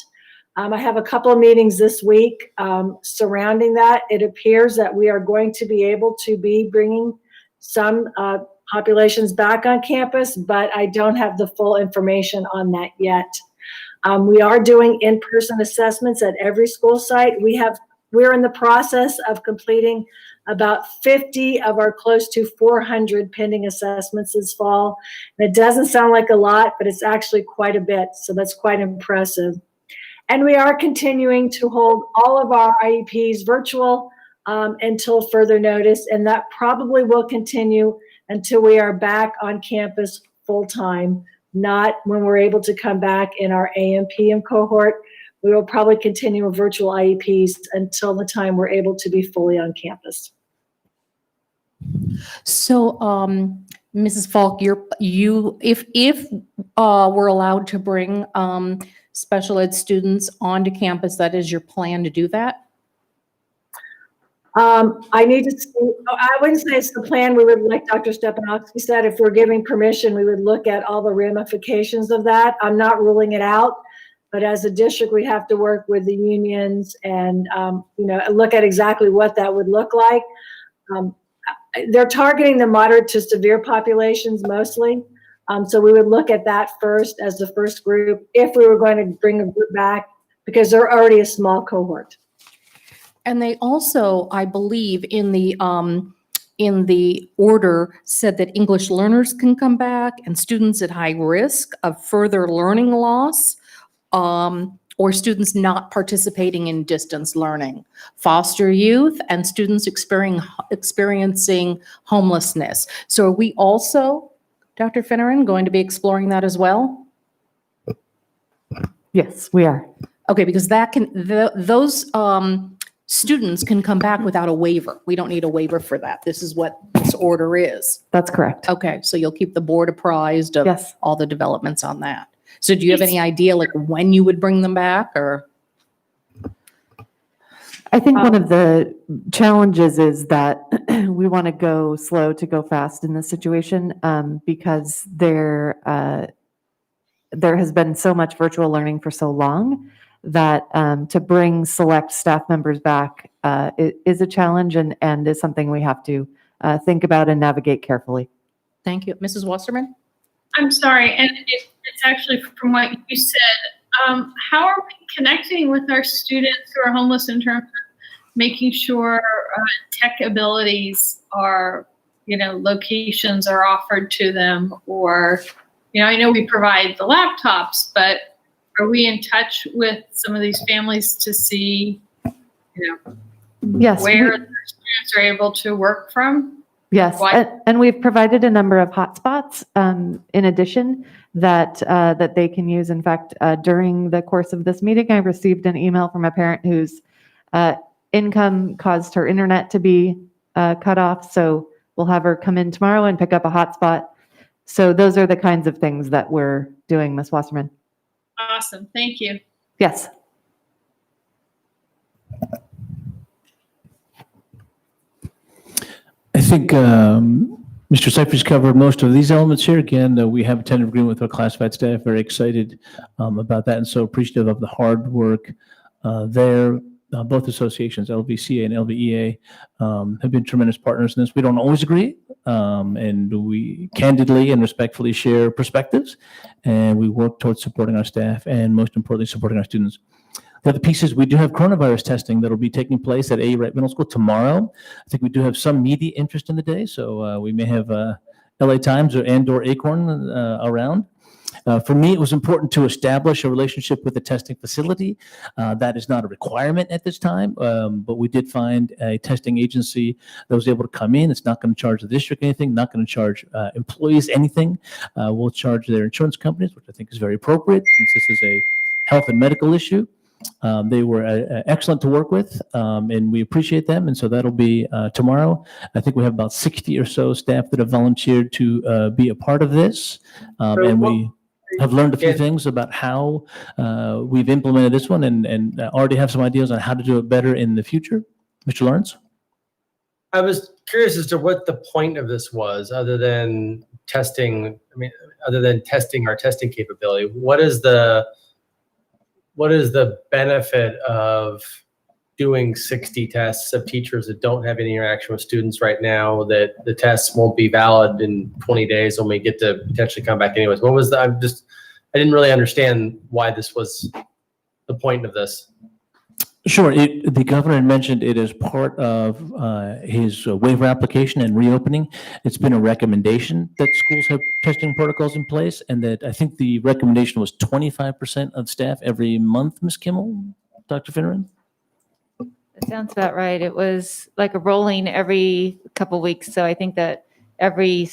I have a couple of meetings this week surrounding that. It appears that we are going to be able to be bringing some populations back on campus, but I don't have the full information on that yet. We are doing in-person assessments at every school site. We're in the process of completing about 50 of our close to 400 pending assessments this fall. And it doesn't sound like a lot, but it's actually quite a bit, so that's quite impressive. And we are continuing to hold all of our IEPs virtual until further notice, and that probably will continue until we are back on campus full-time, not when we're able to come back in our AM/PM cohort. We will probably continue with virtual IEPs until the time we're able to be fully on campus. So, Mrs. Falk, if we're allowed to bring special ed students onto campus, that is your plan to do that? I need to see, I wouldn't say it's the plan. We would, like Dr. Stepanowski said, if we're giving permission, we would look at all the ramifications of that. I'm not ruling it out, but as a district, we have to work with the unions and, look at exactly what that would look like. they're targeting the moderate to severe populations mostly. So we would look at that first as the first group if we were going to bring a group back, because they're already a small cohort. And they also, I believe, in the order said that English learners can come back and students at high risk of further learning loss, or students not participating in distance learning, foster youth, and students experiencing homelessness. So are we also, Dr. Finneran, going to be exploring that as well? Yes, we are. Okay, because that can, those students can come back without a waiver. We don't need a waiver for that. This is what this order is. That's correct. Okay, so you'll keep the board apprised of Yes. all the developments on that. So do you have any idea like when you would bring them back, or? I think one of the challenges is that we want to go slow to go fast in this situation, because there has been so much virtual learning for so long that to bring select staff members back is a challenge and is something we have to think about and navigate carefully. Thank you. Mrs. Wasserman? I'm sorry, and it's actually from what you said. How are we connecting with our students who are homeless in terms of making sure tech abilities are, locations are offered to them, or, I know we provide the laptops, but are we in touch with some of these families to see, Yes. where their students are able to work from? Yes, Why- and we've provided a number of hotspots in addition that they can use. In fact, during the course of this meeting, I received an email from a parent whose income caused her internet to be cut off. So we'll have her come in tomorrow and pick up a hotspot. So those are the kinds of things that we're doing, Ms. Wasserman. Awesome, thank you. Yes. I think Mr. Cypher's covered most of these elements here. Again, we have a tentative agreement with our classified staff, very excited about that, and so appreciative of the hard work there. Both associations, LVCA and LVEA, have been tremendous partners in this. We don't always agree, and we candidly and respectfully share perspectives, and we work towards supporting our staff and, most importantly, supporting our students. The other piece is we do have coronavirus testing that'll be taking place at A. Wright Middle School tomorrow. I think we do have some media interest in the day, so we may have LA Times or Acorn around. For me, it was important to establish a relationship with the testing facility. That is not a requirement at this time, but we did find a testing agency that was able to come in. It's not going to charge the district anything, not going to charge employees anything. We'll charge their insurance companies, which I think is very appropriate since this is a health and medical issue. They were excellent to work with, and we appreciate them. And so that'll be tomorrow. I think we have about 60 or so staff that have volunteered to be a part of this. And we have learned a few things about how we've implemented this one and already have some ideas on how to do it better in the future. Mr. Lawrence? I was curious as to what the point of this was, other than testing. Other than testing our testing capability, what is the benefit of doing 60 tests of teachers that don't have any interaction with students right now, that the tests won't be valid in 20 days when we get to potentially come back anyways? What was I didn't really understand why this was the point of this. Sure. The governor had mentioned it as part of his waiver application and reopening. It's been a recommendation that schools have testing protocols in place, and that I think the recommendation was 25% of staff every month, Ms. Kimmel, Dr. Finneran? That sounds about right. It was like a rolling every couple weeks. So I think that every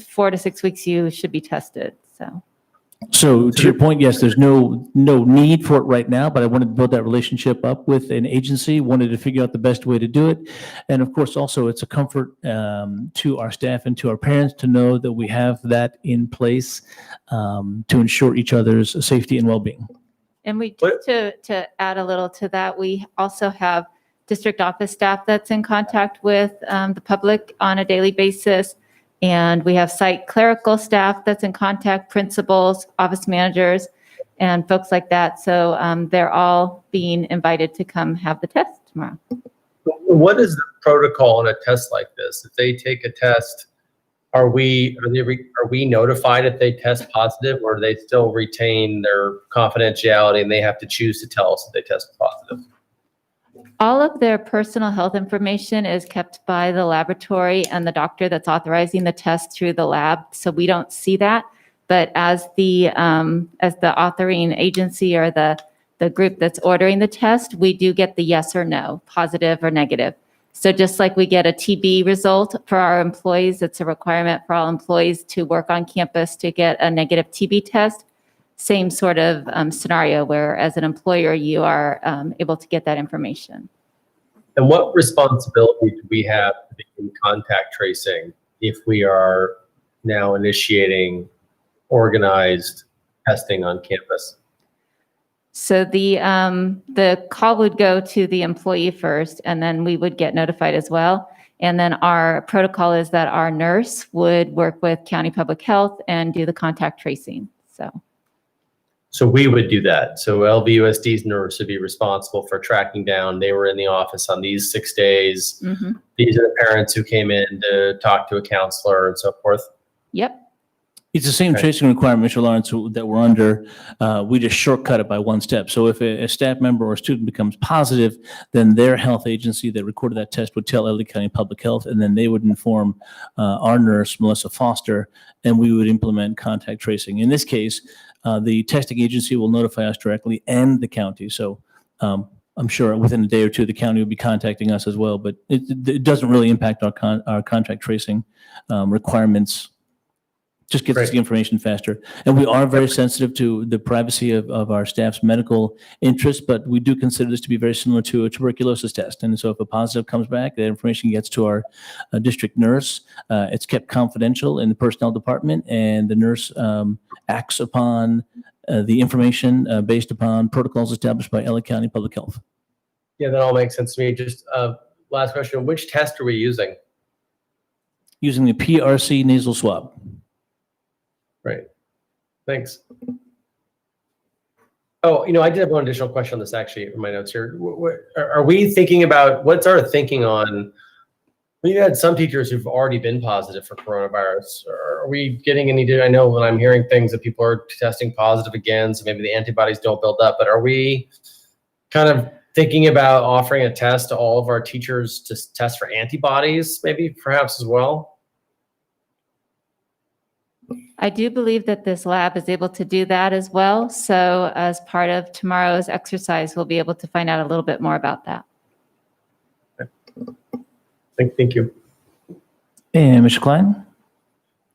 4 to 6 weeks you should be tested. So to your point, yes, there's no need for it right now, but I wanted to build that relationship up with an agency, wanted to figure out the best way to do it. And of course, also it's a comfort to our staff and to our parents to know that we have that in place to ensure each other's safety and well-being. And we, just to add a little to that, we also have district office staff that's in contact with the public on a daily basis. And we have site clerical staff that's in contact, principals, office managers, and folks like that. So they're all being invited to come have the test tomorrow. What is the protocol on a test like this? If they take a test, are we notified if they test positive, or do they still retain their confidentiality and they have to choose to tell us if they test positive? All of their personal health information is kept by the laboratory and the doctor that's authorizing the test through the lab, so we don't see that. But as the authoring agency or the group that's ordering the test, we do get the yes or no, positive or negative. So just like we get a TB result for our employees, it's a requirement for all employees to work on campus to get a negative TB test. Same sort of scenario where as an employer, you are able to get that information. And what responsibility do we have to begin contact tracing if we are now initiating organized testing on campus? So the call would go to the employee first, and then we would get notified as well. And then our protocol is that our nurse would work with County Public Health and do the contact tracing. So we would do that. So LVUSD's nurse would be responsible for tracking down. They were in the office on these 6 days. Mm-hmm. These are the parents who came in to talk to a counselor and so forth. Yep. It's the same Okay. tracing requirement, Mr. Lawrence, that we're under. We just shortcut it by one step. So if a staff member or a student becomes positive, then their health agency that recorded that test would tell LA County Public Health, and then they would inform our nurse, Melissa Foster, and we would implement contact tracing. In this case, the testing agency will notify us directly and the county. So I'm sure within a day or two, the county will be contacting us as well, but it doesn't really impact our contact tracing requirements. Just gets us Great. the information faster. And we are very sensitive to the privacy of our staff's medical interests, but we do consider this to be very similar to a tuberculosis test. And so if a positive comes back, that information gets to our district nurse. It's kept confidential in the personnel department, and the nurse acts upon the information based upon protocols established by LA County Public Health. Yeah, that all makes sense to me. Just last question, which test are we using? Using the PRC nasal swab. Right. Thanks. Oh, I did have one additional question on this actually in my notes here. Are we thinking about, what's our thinking on, we've had some teachers who've already been positive for coronavirus. Are we getting any, I know when I'm hearing things that people are testing positive again, so maybe the antibodies don't build up, but are we kind of thinking about offering a test to all of our teachers to test for antibodies, maybe perhaps as well? I do believe that this lab is able to do that as well. So as part of tomorrow's exercise, we'll be able to find out a little bit more about that. Thank you. And Mr. Klein?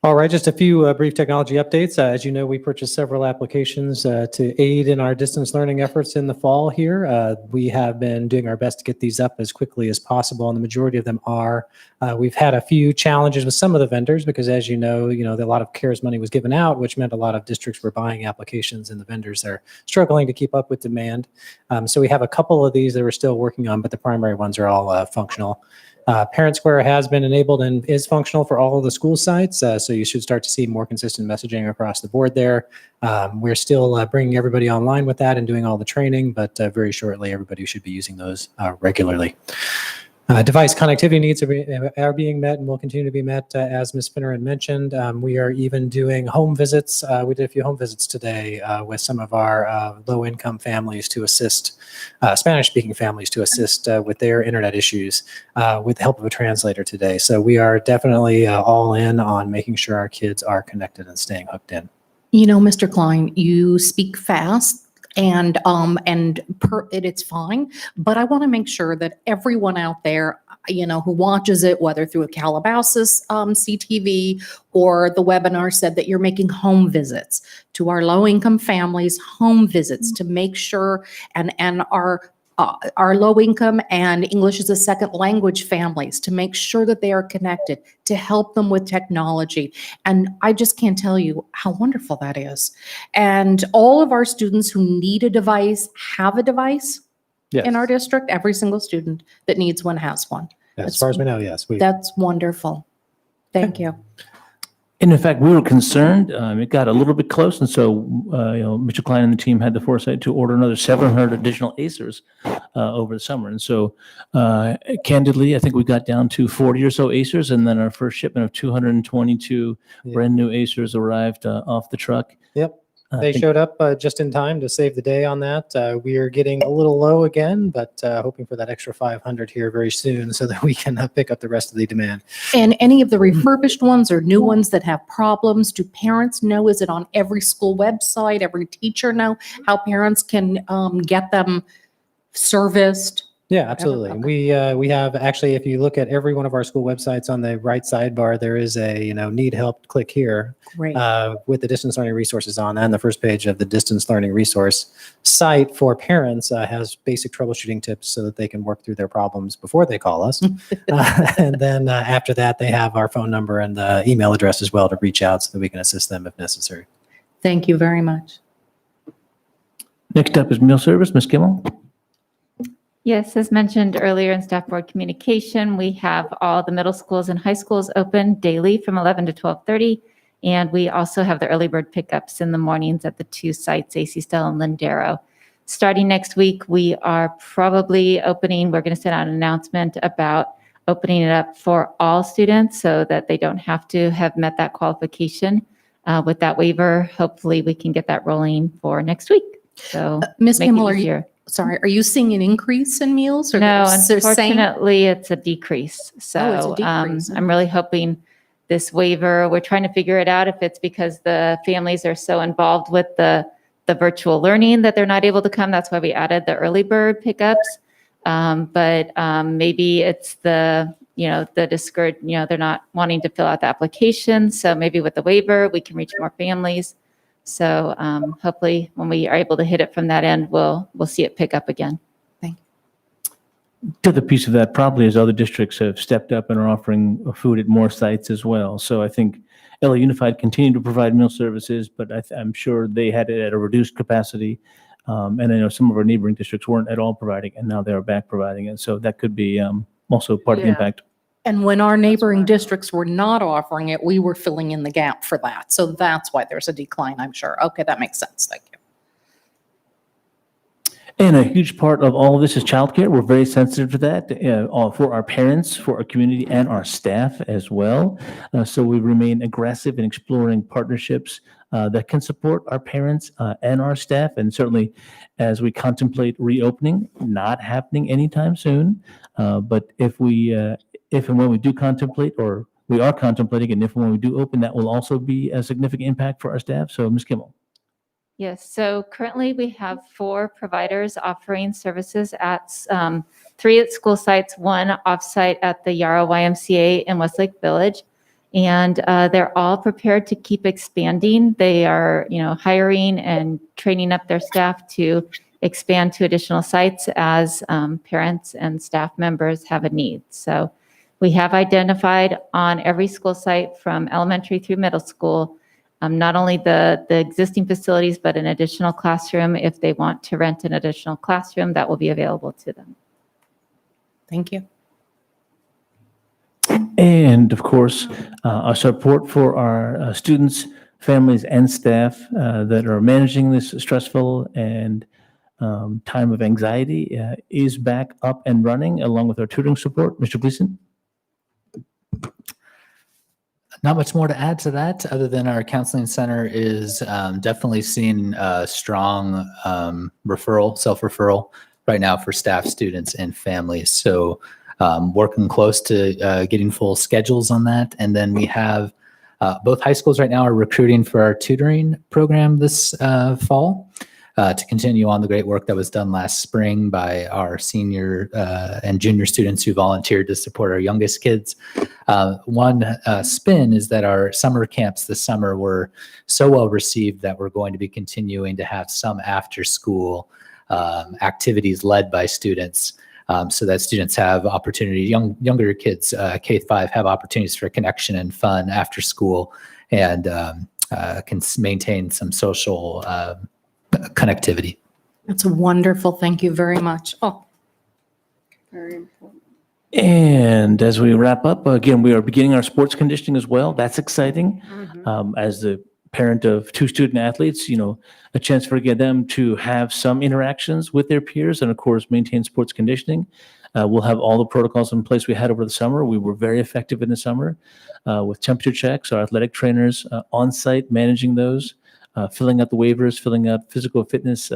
All right, just a few brief technology updates. As you know, we purchased several applications to aid in our distance learning efforts in the fall here. We have been doing our best to get these up as quickly as possible, and the majority of them are. We've had a few challenges with some of the vendors because, as you know, a lot of CARES money was given out, which meant a lot of districts were buying applications, and the vendors are struggling to keep up with demand. So we have a couple of these that we're still working on, but the primary ones are all functional. Parent Square has been enabled and is functional for all of the school sites, so you should start to see more consistent messaging across the board there. We're still bringing everybody online with that and doing all the training, but very shortly everybody should be using those regularly. Device connectivity needs are being met and will continue to be met, as Ms. Finneran mentioned. We are even doing home visits. We did a few home visits today with some of our low-income families to assist, Spanish-speaking families to assist with their internet issues with the help of a translator today. So we are definitely all in on making sure our kids are connected and staying hooked in. Mr. Klein, you speak fast. And it's fine, but I want to make sure that everyone out there, who watches it, whether through a Calabasas CTV or the webinar, said that you're making home visits to our low-income families, home visits to make sure, and our low-income and English as a second language families, to make sure that they are connected, to help them with technology. And I just can't tell you how wonderful that is. And all of our students who need a device have a device in our district. Every single student that needs one has one. As far as we know, yes. That's wonderful. Thank you. And in fact, we were concerned. It got a little bit close, and so Mr. Klein and the team had the foresight to order another 700 additional ACERs over the summer. And so candidly, I think we got down to 40 or so Acers, and then our first shipment of 222 Yeah. brand new Acers arrived off the truck. Yep. I They think- showed up just in time to save the day on that. We are getting a little low again, but hoping for that extra 500 here very soon so that we can pick up the rest of the demand. And any of the refurbished ones or new ones that have problems, do parents know? Is it on every school website? Every teacher know how parents can get them serviced? Yeah, absolutely. Okay. We have actually, if you look at every one of our school websites on the right sidebar, there is a, need help, click here. Great. With the distance learning resources on, and the first page of the distance learning resource site for parents has basic troubleshooting tips so that they can work through their problems before they call us. And then after that, they have our phone number and the email address as well to reach out so that we can assist them if necessary. Thank you very much. Next up is meal service. Ms. Kimmel. Yes, as mentioned earlier in staff board communication, we have all the middle schools and high schools open daily from 11 to 12:30. And we also have the early bird pickups in the mornings at the two sites, AC Stella and Lindero. Starting next week, we are probably opening, we're going to send out an announcement about opening it up for all students so that they don't have to have met that qualification. With that waiver, hopefully we can get that rolling for next week. So Ms. make it Kimmel, easier. Sorry, are you seeing an increase in meals? Or No, they're saying- unfortunately, it's a decrease. So Oh, it's a decrease. I'm really hoping this waiver, we're trying to figure it out if it's because the families are so involved with the virtual learning that they're not able to come. That's why we added the early bird pickups. But maybe it's the discouraged, they're not wanting to fill out the application. So maybe with the waiver, we can reach more families. So hopefully when we are able to hit it from that end, we'll see it pick up again. The other piece of that probably is other districts have stepped up and are offering food at more sites as well. So I think LA Unified continued to provide meal services, but I'm sure they had it at a reduced capacity. And I know some of our neighboring districts weren't at all providing, and now they're back providing it. So that could be also part of the Yeah. impact. And when our neighboring districts were not offering it, we were filling in the gap for that. So that's why there's a decline, I'm sure. Okay, that makes sense. Thank you. And a huge part of all of this is childcare. We're very sensitive to that for our parents, for our community, and our staff as well. So we remain aggressive in exploring partnerships that can support our parents and our staff. And certainly as we contemplate reopening, not happening anytime soon. But if and when we do contemplate, or we are contemplating, and if and when we do open, that will also be a significant impact for our staff. So Ms. Kimmel. Yes, so currently we have 4 providers offering services at 3 at school sites, 1 offsite at the Yarrow YMCA in Westlake Village. And they're all prepared to keep expanding. They are, hiring and training up their staff to expand to additional sites as parents and staff members have a need. So we have identified on every school site from elementary through middle school not only the existing facilities, but an additional classroom. If they want to rent an additional classroom, that will be available to them. Thank you. And of course, our support for our students, families, and staff that are managing this stressful and time of anxiety is back up and running, along with our tutoring support. Mr. Gleason? Not much more to add to that, other than our counseling center is definitely seeing strong self-referral right now for staff, students, and families. So working close to getting full schedules on that. And then we have both high schools right now are recruiting for our tutoring program this fall to continue on the great work that was done last spring by our senior and junior students who volunteered to support our youngest kids. One spin is that our summer camps this summer were so well received that we're going to be continuing to have some after school activities led by students so that students have opportunity, younger kids, K-5, have opportunities for connection and fun after school and can maintain some social connectivity. That's wonderful. Thank you very much. Oh, Very important. And as we wrap up, again, we are beginning our sports conditioning as well. That's exciting. As the parent of 2 student athletes, a chance for them to have some interactions with their peers and, of course, maintain sports conditioning. We'll have all the protocols in place we had over the summer. We were very effective in the summer with temperature checks, our athletic trainers on site managing those, filling out the waivers, filling out physical fitness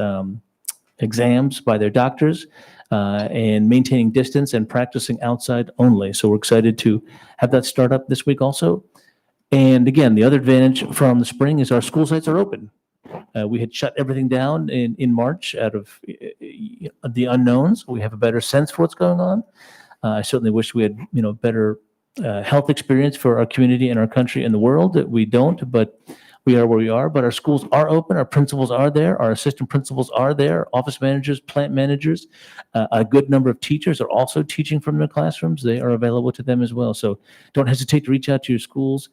exams by their doctors, and maintaining distance and practicing outside only. So we're excited to have that start up this week also. And again, the other advantage from the spring is our school sites are open. We had shut everything down in March out of the unknowns. We have a better sense for what's going on. I certainly wish we had, better health experience for our community and our country and the world. We don't, but we are where we are. But our schools are open. Our principals are there. Our assistant principals are there. Office managers, plant managers, a good number of teachers are also teaching from their classrooms. They are available to them as well. So don't hesitate to reach out to your schools,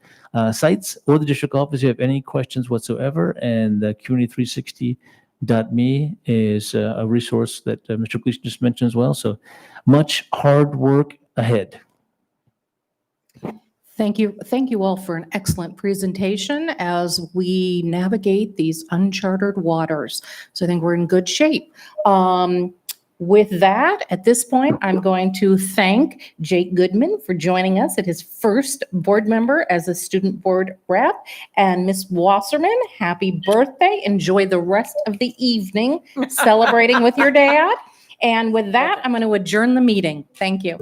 sites, or the district office if you have any questions whatsoever. And Community360.me is a resource that Mr. Gleason just mentioned as well. So much hard work ahead. Thank you. Thank you all for an excellent presentation as we navigate these uncharted waters. So I think we're in good shape. With that, at this point, I'm going to thank Jake Goodman for joining us at his first board member as a student board rep. And Ms. Wasserman, happy birthday. Enjoy the rest of the evening celebrating with your dad. And with that, I'm going to adjourn the meeting. Thank you.